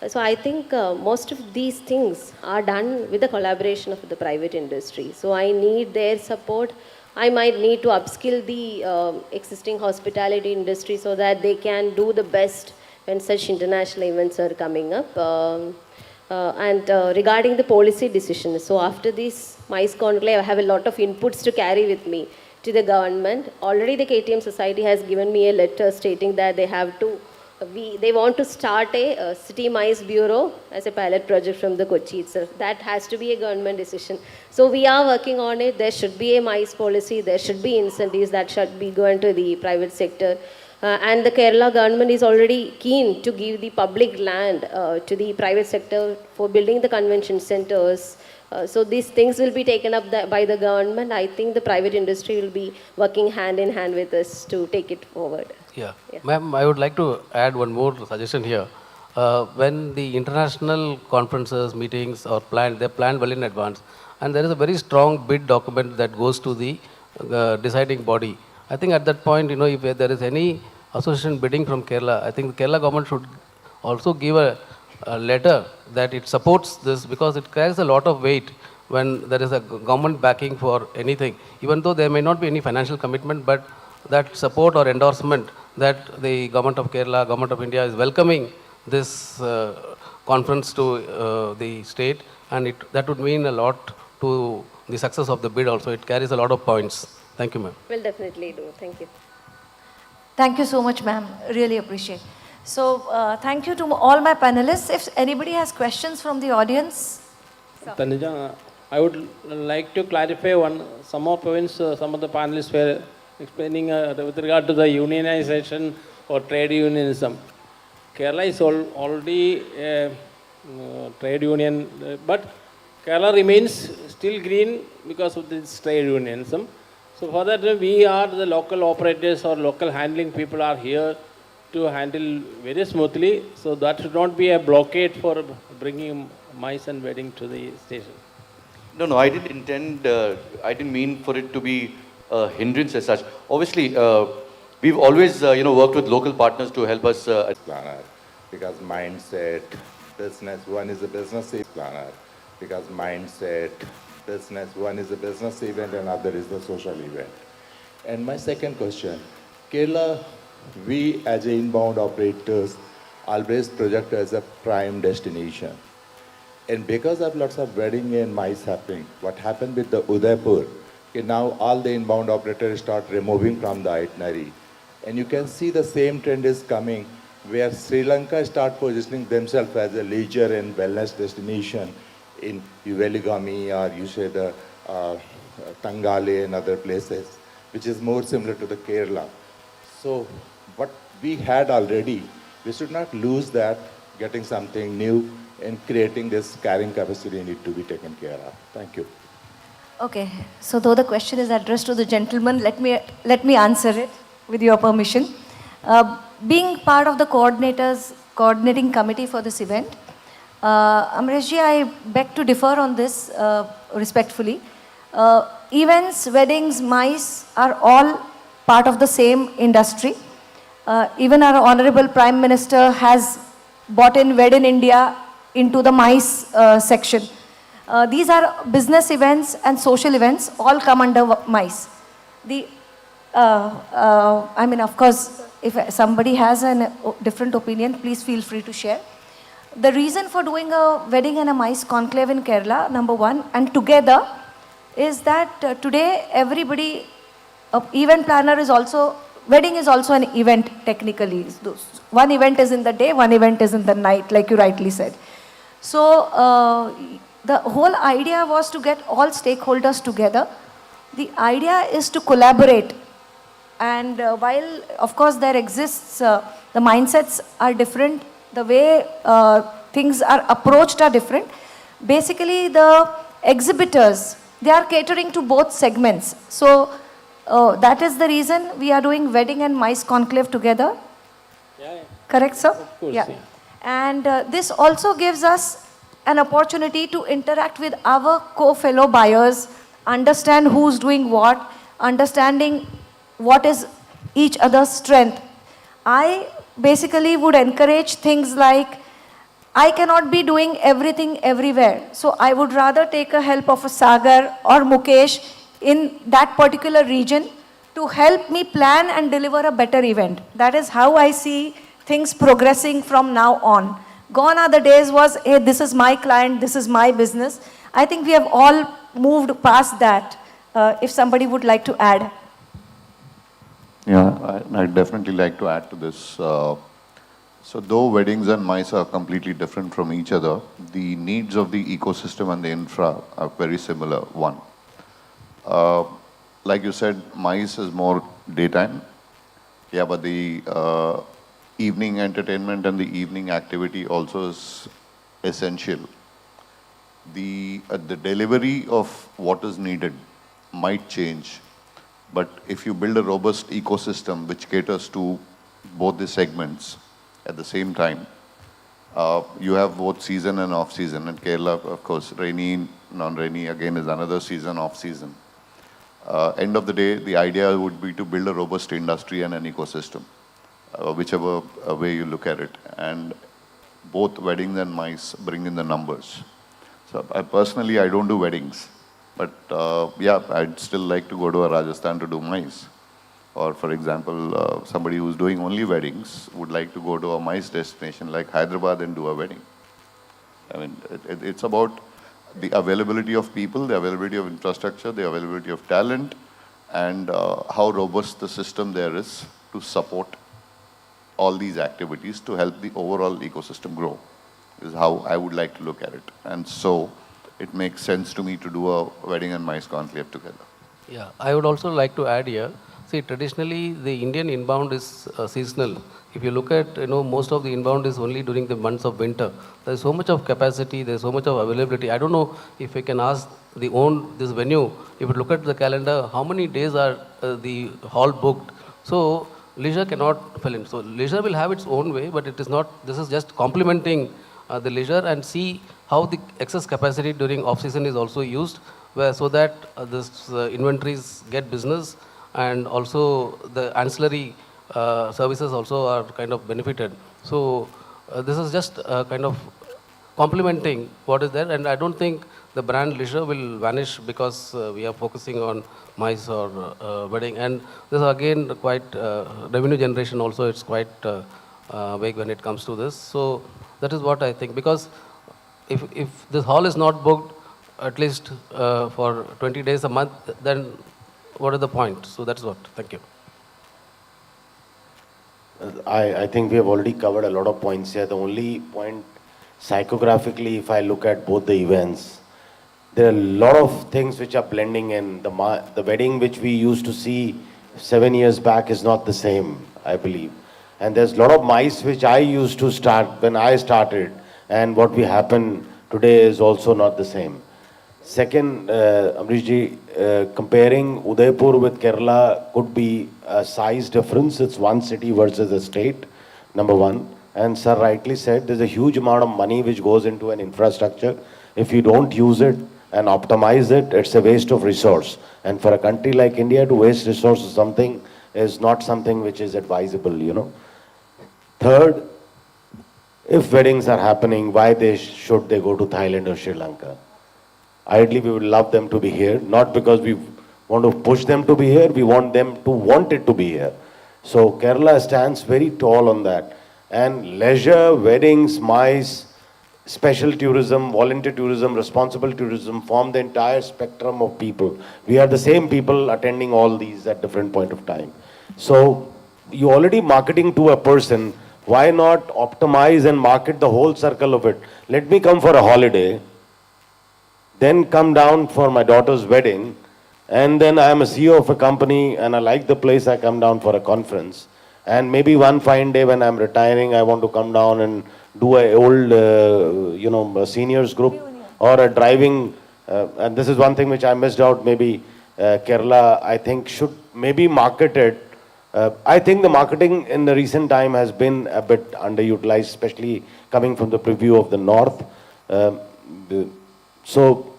So I think most of these things are done with the collaboration of the private industry. So I need their support. I might need to upskill the existing hospitality industry so that they can do the best when such international events are coming up. Regarding the policy decisions, so after this MICE conclave, I have a lot of inputs to carry with me to the government. Already the KTM Society has given me a letter stating that they have to they want to start a city mice bureau as a pilot project from the Kochi itself. That has to be a government decision. So we are working on it. There should be a mice policy. There should be incentives that should be going to the private sector. And the Kerala government is already keen to give the public land to the private sector for building the convention centers. So these things will be taken up by the government. I think the private industry will be working hand in hand with us to take it forward. Yeah. Ma'am, I would like to add one more suggestion here. When the international conferences, meetings are planned, they're planned well in advance. And there is a very strong bid document that goes to the deciding body. I think at that point, if there is any association bidding from Kerala, I think the Kerala government should also give a letter that it supports this, because it carries a lot of weight when there is a government backing for anything. Even though there may not be any financial commitment, but that support or endorsement that the government of Kerala, government of India is welcoming this conference to the state, and that would mean a lot to the success of the bid also. It carries a lot of points. Thank you, ma'am. We'll definitely do. Thank you. Thank you so much, ma'am. Really appreciate. So, thank you to all my panelists. If anybody has questions from the audience. Tanuja, I would like to clarify some more points some of the panelists were explaining with regard to the unionization or trade unionism. Kerala is already a trade union, but Kerala remains still green because of this trade unionism. So for that, we are the local operators or local handling people are here to handle very smoothly. So that should not be a blockade for bringing mice and wedding to the station. No, I didn't intend, I didn't mean for it to be a hindrance as such. Obviously, we've always, worked with local partners to help us. Planner, because mindset, business, one is a business planner, because mindset, business, one is a business event and other is the social event. And my second question, Kerala, we as inbound operators always project as a prime destination. And because of lots of wedding and mice happening, what happened with the Udaipur, now all the inbound operators start removing from the itinerary. And you can see the same trend is coming where Sri Lanka start positioning themselves as a leisure and wellness destination in Uveligami or you say the Tangale and other places, which is more similar to the Kerala. So what we had already, we should not lose that, getting something new and creating this carrying capacity need to be taken care of. Thank you. Okay, so though the question is addressed to the gentleman, let me answer it with your permission. Being part of the coordinating committee for this event, Amreshji, I beg to differ on this respectfully. Events, weddings, mice are all part of the same industry. Even our Honorable Prime Minister has brought in Wed in India into the mice section. These are business events and social events, all come under mice. Of course, if somebody has a different opinion, please feel free to share. The reason for doing a wedding and a mice conclave in Kerala, number one, and together, is that today everybody, event planner is also, wedding is also an event technically. One event is in the day, one event is in the night, like you rightly said. So the whole idea was to get all stakeholders together. The idea is to collaborate. And while, of course, there exists, the mindsets are different, the way things are approached are different. Basically, the exhibitors, they are catering to both segments. So that is the reason we are doing wedding and mice conclave together. Yeah. Correct, sir? Of course, yeah. And this also gives us an opportunity to interact with our co-fellow buyers, understand who's doing what, understanding what is each other's strength. I basically would encourage things like, I cannot be doing everything everywhere. So I would rather take a help of a Sagar or Mukesh in that particular region to help me plan and deliver a better event. That is how I see things progressing from now on. Gone are the days was, hey, this is my client, this is my business. I think we have all moved past that. If somebody would like to add. Yeah, I'd definitely like to add to this. So though weddings and MICE are completely different from each other, the needs of the ecosystem and the infra are very similar. One, like you said, MICE is more daytime. Yeah, but the evening entertainment and the evening activity also is essential. The delivery of what is needed might change, but if you build a robust ecosystem which caters to both the segments at the same time, you have both season and off season. In Kerala, of course, rainy, non-rainy again is another season, off season. End of the day, the idea would be to build a robust industry and an ecosystem, whichever way you look at it. And both weddings and MICE bring in the numbers. So I personally, I don't do weddings, but yeah, I'd still like to go to a Rajasthan to do MICE. Or for example, somebody who's doing only weddings would like to go to a MICE destination like Hyderabad and do a wedding. I mean, it's about the availability of people, the availability of infrastructure, the availability of talent, and how robust the system there is to support all these activities to help the overall ecosystem grow, is how I would like to look at it. And so it makes sense to me to do a wedding and MICE conclave together. Yeah, I would also like to add here. See, traditionally, the Indian inbound is seasonal. If you look at, most of the inbound is only during the months of winter. There's so much of capacity, there's so much of availability. I don't know if we can ask this venue, if you look at the calendar, how many days are the hall booked? So, leisure cannot fill in. So, leisure will have its own way, but it is not, this is just complementing the leisure, and see how the excess capacity during off-season is also used, so that this inventories get business, and also the ancillary services also are kind of benefited. So this is just kind of complementing what is there, and I don't think the brand leisure will vanish because we are focusing on MICE or wedding. And this is again quite revenue generation also, it's quite big when it comes to this. So that is what I think, because if this hall is not booked at least for 20 days a month, then what is the point? So that's what. Thank you. I think we have already covered a lot of points here. The only point, psychographically, if I look at both the events, there are a lot of things which are blending in. The wedding which we used to see 7 years back is not the same, I believe. And there's a lot of MICE which I used to start when I started, and what we happen today is also not the same. Second, Amrishji, comparing Udaipur with Kerala could be a size difference. It's one city versus a state, number one. And sir rightly said, there's a huge amount of money which goes into an infrastructure. If you don't use it and optimize it, it's a waste of resource. And for a country like India to waste resources something is not something which is advisable, Third, if weddings are happening, why should they go to Thailand or Sri Lanka? Ideally, we would love them to be here, not because we want to push them to be here, we want them to want it to be here. So Kerala stands very tall on that. And leisure, weddings, MICE, special tourism, volunteer tourism, responsible tourism form the entire spectrum of people. We are the same people attending all these at different point of time. So you already marketing to a person, why not optimize and market the whole circle of it? Let me come for a holiday, then come down for my daughter's wedding, and then I am a CEO of a company and I like the place, I come down for a conference. And maybe one fine day when I'm retiring, I want to come down and do a old, a seniors group or a driving. And this is one thing which I missed out. Maybe Kerala, I think, should maybe market it. I think the marketing in the recent time has been a bit underutilized, especially coming from the preview of the north. So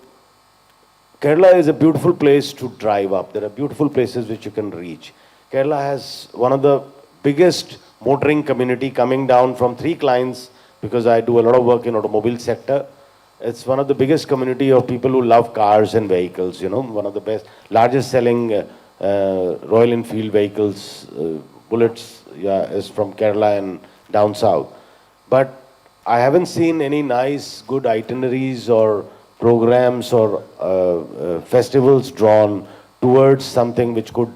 Kerala is a beautiful place to drive up. There are beautiful places which you can reach. Kerala has one of the biggest motoring community coming down from 3 clients, because I do a lot of work in automobile sector. It's one of the biggest community of people who love cars and vehicles, one of the best, largest selling Royal Enfield vehicles, Bullets, is from Kerala and down south. But I haven't seen any nice, good itineraries or programs or festivals drawn towards something which could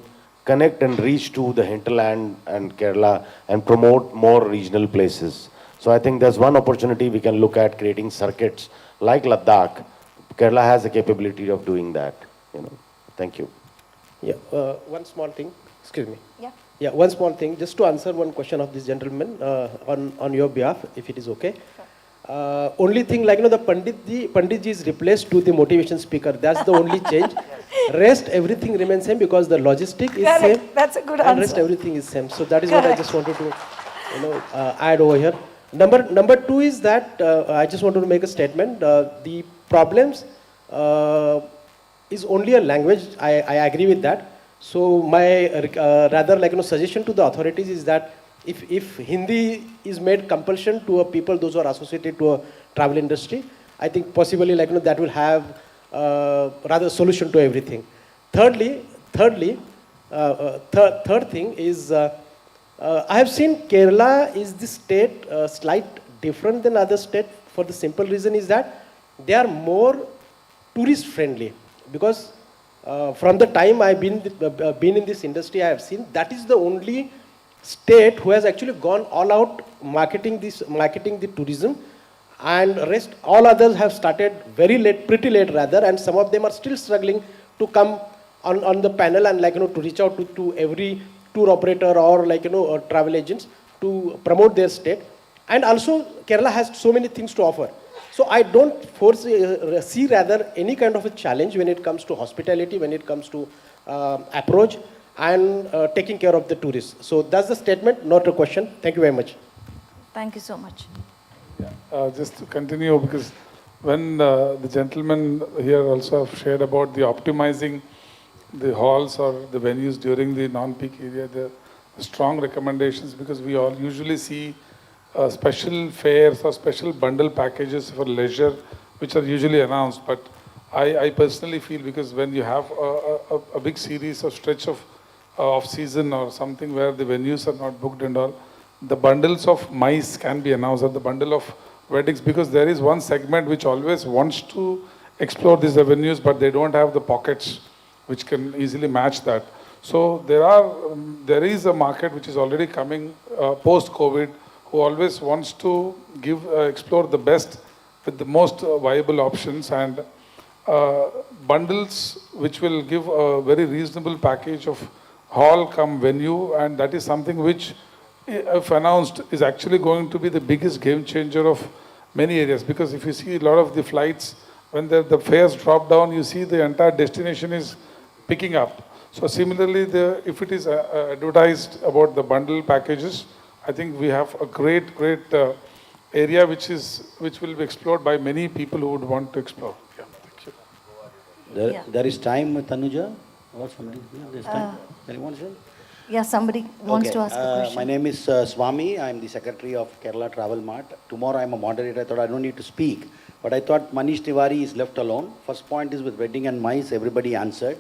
connect and reach to the hinterland and Kerala and promote more regional places. So I think there's one opportunity we can look at creating circuits like Ladakh. Kerala has the capability of doing that. Thank you. Yeah, one small thing, excuse me. Yeah. Yeah, one small thing, just to answer one question of this gentleman on your behalf, if it is okay. Only thing, like, the Panditji is replaced to the motivation speaker. That's the only change. Rest, everything remains same because the logistic is Correct. same. That's a good and answer. rest, everything is same. So that is what I Correct. just wanted to, add over here. Number two is that I just wanted to make a statement. The problems is only a language. I agree with that. So my rather suggestion to the authorities is that if Hindi is made compulsion to a people those who are associated to a travel industry, I think possibly that will have rather solution to everything. Third thing is I have seen Kerala is the state slight different than other state for the simple reason is that they are more tourist friendly because from the time I've been in this industry, I have seen that is the only state who has actually gone all out marketing the tourism, and rest all others have started very late, pretty late rather, and some of them are still struggling to come on the panel and to reach out to every tour operator or travel agents to promote their state. And also Kerala has so many things to offer. So I don't see rather any kind of a challenge when it comes to hospitality, when it comes to approach and taking care of the tourists. So that's the statement, not a question. Thank you very much. Thank you so much. Just to continue, because when the gentleman here also have shared about the optimizing the halls or the venues during the non-peak area, the strong recommendations, because we all usually see special fares or special bundle packages for leisure, which are usually announced. But I personally feel, because when you have a big series or stretch of off-season or something where the venues are not booked and all, the bundles of MICE can be announced, or the bundle of weddings, because there is one segment which always wants to explore these avenues, but they don't have the pockets which can easily match that. So there is a market which is already coming post-COVID, who always wants to explore the best with the most viable options, and bundles which will give a very reasonable package of hall come venue, and that is something which, if announced, is actually going to be the biggest game changer of many areas. Because if you see a lot of the flights, when the fares drop down, you see the entire destination is picking up. So similarly, if it is advertised about the bundle packages, I think we have a great area which will be explored by many people who would want to explore. Yeah, thank you. There is time, Tanuja, or somebody. There's time. Anyone say? Yeah, somebody wants to ask a question. My name is Swami. I'm the secretary of Kerala Travel Mart. Tomorrow I'm a moderator. I thought I don't need to speak, but I thought Manish Tiwari is left alone. First point is with wedding and MICE, everybody answered.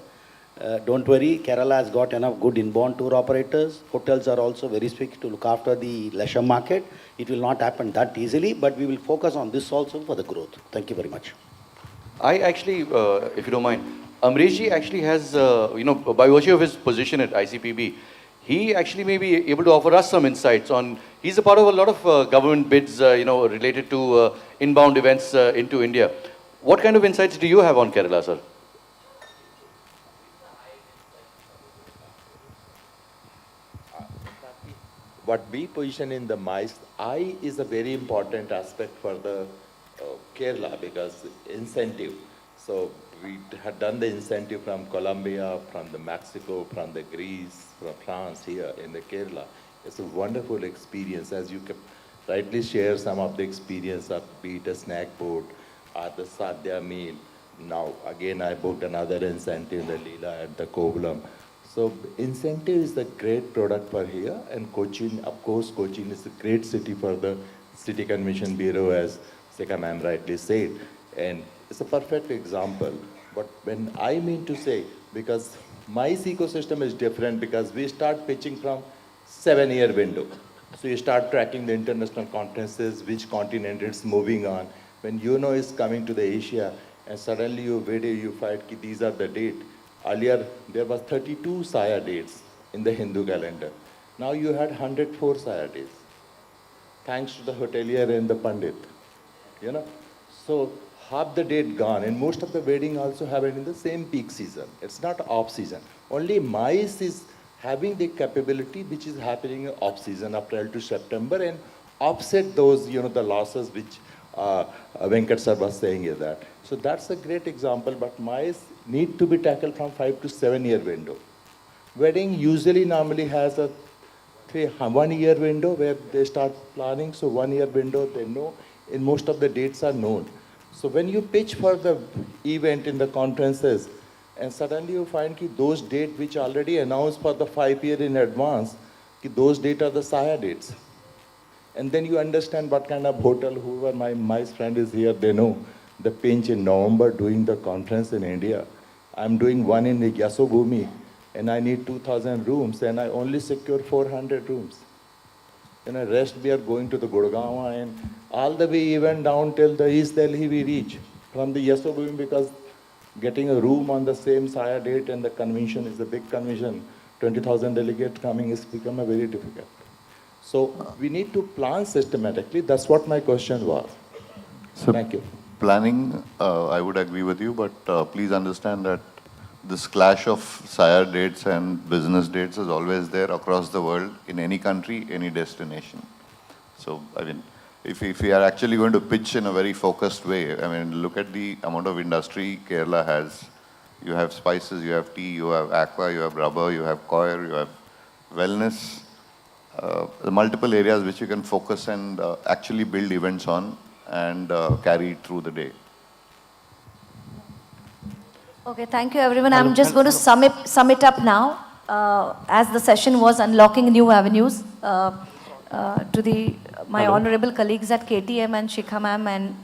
Don't worry, Kerala has got enough good inbound tour operators. Hotels are also very strict to look after the leisure market. It will not happen that easily, but we will focus on this also for the growth. Thank you very much. I actually, if you don't mind, Amreshji actually has, by virtue of his position at ICPB, he actually may be able to offer us some insights on, he's a part of a lot of government bids, related to inbound events into India. What kind of insights do you have on Kerala, sir? What we position in the MICE, I is a very important aspect for the Kerala because incentive. So we had done the incentive from Colombia, from the Mexico, from the Greece, from France here in the Kerala. It's a wonderful experience as you can rightly share some of the experience of be it a snack boat or the Sadhya meal. Now again I booked another incentive, the Leela at the Kovalam. So incentive is the great product for here, and Cochin, of course, Cochin is a great city for the City Convention Bureau, as Sekha ma'am rightly said, and it's a perfect example. But when I mean to say, because MICE ecosystem is different, because we start pitching from 7-year window. So you start tracking the international conferences, which continent it's moving on. When it's coming to the Asia, and suddenly you find these are the date. Earlier, there was 32 SIA dates in the Hindu calendar. Now you had 104 Saya days, thanks to the hotelier and the pandit, you know. So half the date gone, and most of the wedding also happened in the same peak season. It's not off season. Only MICE is having the capability which is happening in off season, April to September, and offset those, you know, the losses which Venkat sir was saying is that. So that's a great example, but MICE need to be tackled from 5 to 7 year window. Wedding usually normally has a 1 year window where they start planning, so 1 year window they know, and most of the dates are known. So when you pitch for the event in the conferences, and suddenly you find that those dates which already announced for the 5 years in advance, those dates are the Saya dates. And then you understand what kind of hotel, whoever my friend is here, they know the pinch in November doing the conference in India. I'm doing one in Yasobhumi, and I need 2,000 rooms, and I only secure 400 rooms. And the rest we are going to the Gurgaon, and all the way even down till the East Delhi we reach from the Yasobhumi, because getting a room on the same Saya date and the convention is a big convention, 20,000 delegates coming is become a very difficult. So we need to plan systematically. That's what my question was. So Thank you. planning, I would agree with you, but please understand that this clash of Saya dates and business dates is always there across the world, in any country, any destination. So, I mean, if we are actually going to pitch in a very focused way, I mean, look at the amount of industry Kerala has. You have spices, you have tea, you have aqua, you have rubber, you have coir, you have wellness. The multiple areas which you can focus and actually build events on and carry it through the day. Okay, thank you everyone. I'm just going to sum it up now. As the session was unlocking new avenues to my honorable colleagues at KTM and Shikha ma'am and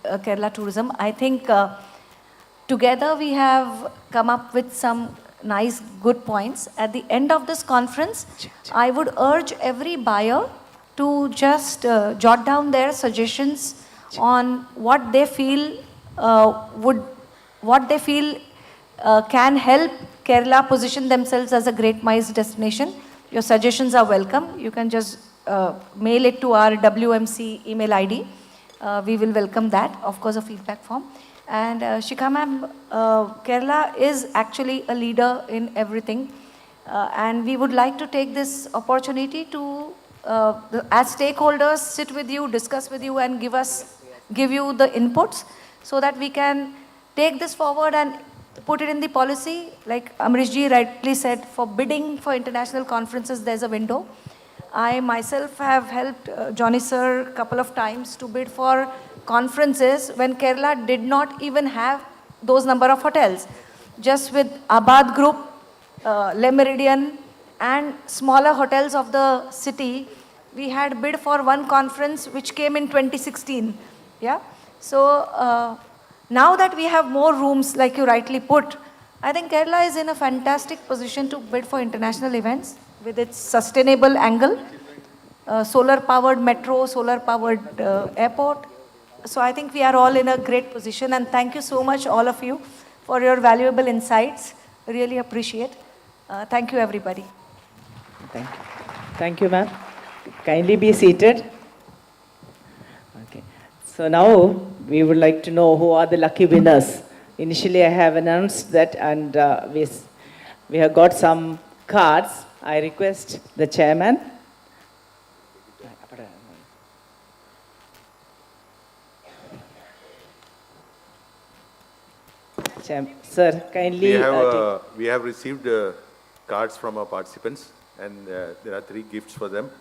Kerala Tourism. I think together we have come up with some nice, good points. At the end of this conference, I would urge every buyer to just jot down their suggestions on what they feel can help Kerala position themselves as a great MICE destination. Your suggestions are welcome. You can just mail it to our WMC email ID. We will welcome that, of course, a feedback form. And Shikha ma'am, Kerala is actually a leader in everything. And we would like to take this opportunity to, as stakeholders, sit with you, discuss with you, and give you the inputs so that we can take this forward and put it in the policy. Like Amrish ji rightly said, for bidding for international conferences, there's a window. I myself have helped Johnny sir a couple of times to bid for conferences when Kerala did not even have those number of hotels. Just with Abad Group, Le Méridien, and smaller hotels of the city, we had bid for one conference which came in 2016. Yeah. So now that we have more rooms, like you rightly put, I think Kerala is in a fantastic position to bid for international events with its sustainable angle, solar-powered metro, solar-powered airport. So I think we are all in a great position, and thank you so much, all of you, for your valuable insights. Really appreciate. Thank you, everybody. Thank you. Thank you, ma'am. Kindly be seated. Okay. So now we would like to know who are the lucky winners. Initially, I have announced that, and we have got some cards. I request the chairman. Sir, kindly. We have received cards from our participants, and there are 3 gifts for them.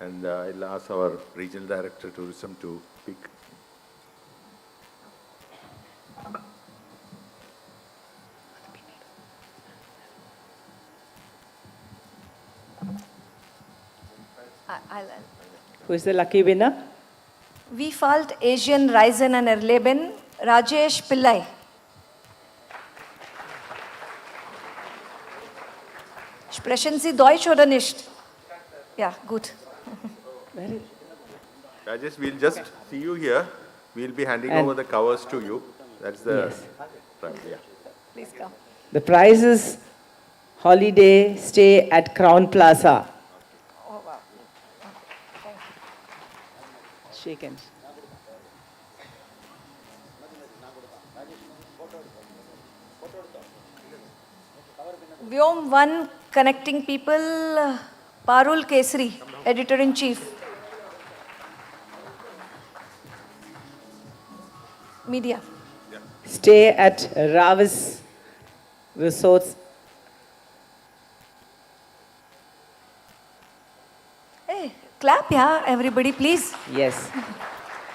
And I'll ask our regional director of tourism to pick. Who is the lucky winner? We falt Asian Reisen and Erleben, Rajesh Pillai. Sprechen Sie Deutsch oder nicht? Yeah, good. Rajesh, we'll just see you here. We'll be handing over the covers to you. That's the Yes. yeah. Please come. The prize is holiday stay at Crown Plaza. Oh, wow. Shake hands. Vyom 1 connecting people, Parul Kesri, editor-in-chief. Media. Stay at Ravis Resorts. Hey, clap, yeah, everybody, please. Yes.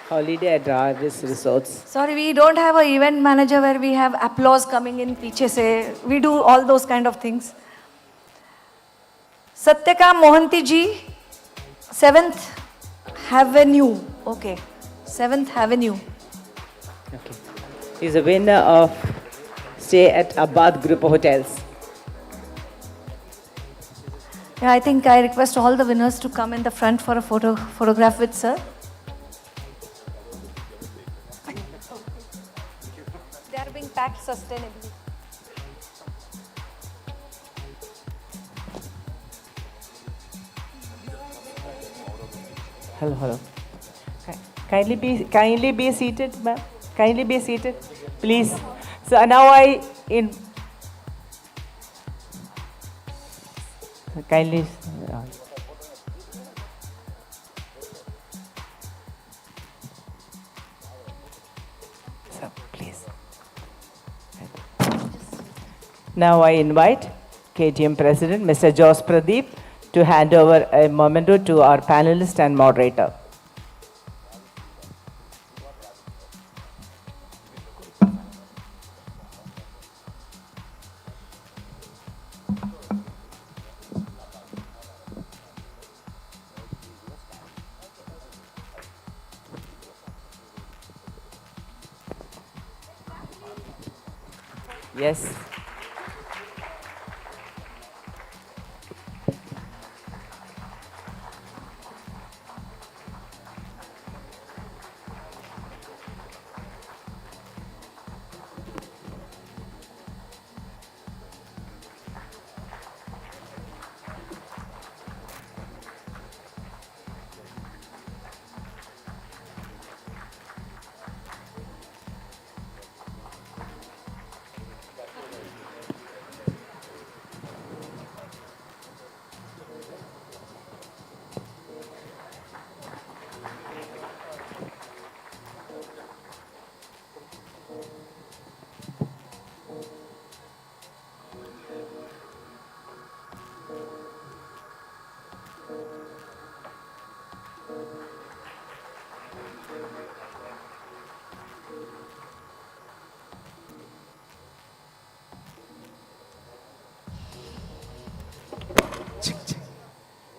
Holiday at Ravis Resorts. Sorry, we don't have an event manager where we have applause coming in, piche se. We do all those kind of things. Satyakam Mohanty ji, 7th Avenue. Okay, 7th Avenue. Okay. He's a winner of stay at Abad Group of Hotels. Yeah, I think I request all the winners to come in the front for a photograph with sir. They are being packed sustainably. Hello. Kindly be seated, ma'am. Kindly be seated, please. So now kindly. So please. Now I invite KTM President, Mr. Jos Pradeep, to hand over a memento to our panelist and moderator. Yes.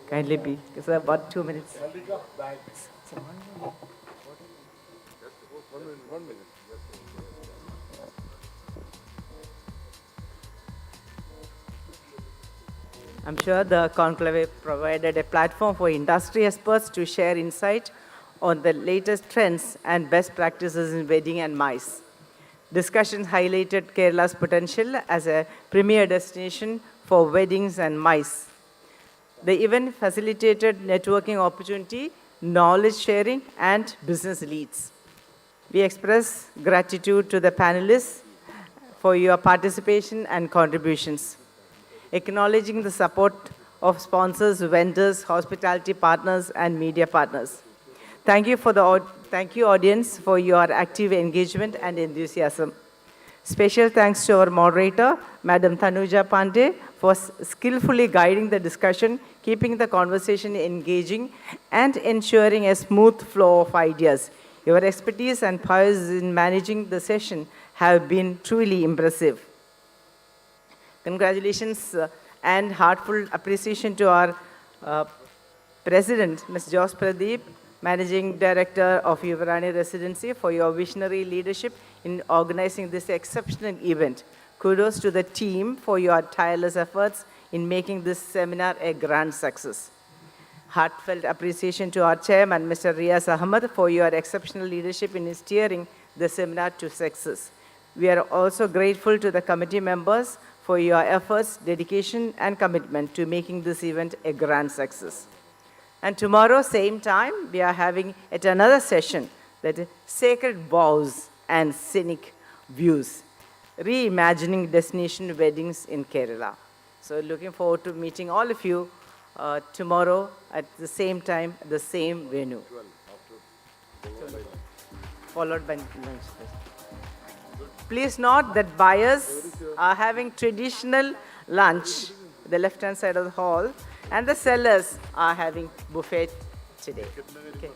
Kindly be, sir, about 2 minutes. I'm sure the conclave provided a platform for industry experts to share insight on the latest trends and best practices in wedding and MICE. Discussions highlighted Kerala's potential as a premier destination for weddings and MICE. The event facilitated networking opportunity, knowledge sharing, and business leads. We express gratitude to the panelists for your participation and contributions, acknowledging the support of sponsors, vendors, hospitality partners, and media partners. Thank you, audience, for your active engagement and enthusiasm. Special thanks to our moderator, Madam Tanuja Pandey, for skillfully guiding the discussion, keeping the conversation engaging, and ensuring a smooth flow of ideas. Your expertise and powers in managing the session have been truly impressive. Congratulations and heartfelt appreciation to our President, Ms. Jos Pradeep, Managing Director of Yuvarani Residency, for your visionary leadership in organizing this exceptional event. Kudos to the team for your tireless efforts in making this seminar a grand success. Heartfelt appreciation to our chairman, Mr. Riaz Ahmed, for your exceptional leadership in steering the seminar to success. We are also grateful to the committee members for your efforts, dedication, and commitment to making this event a grand success. And tomorrow, same time, we are having yet another session, that is Sacred Vows and Scenic Views, reimagining destination weddings in Kerala. So looking forward to meeting all of you tomorrow at the same time, at the same venue. Followed by lunch. Please note that buyers are having traditional lunch, the left-hand side of the hall, and the sellers are having buffet today. Okay.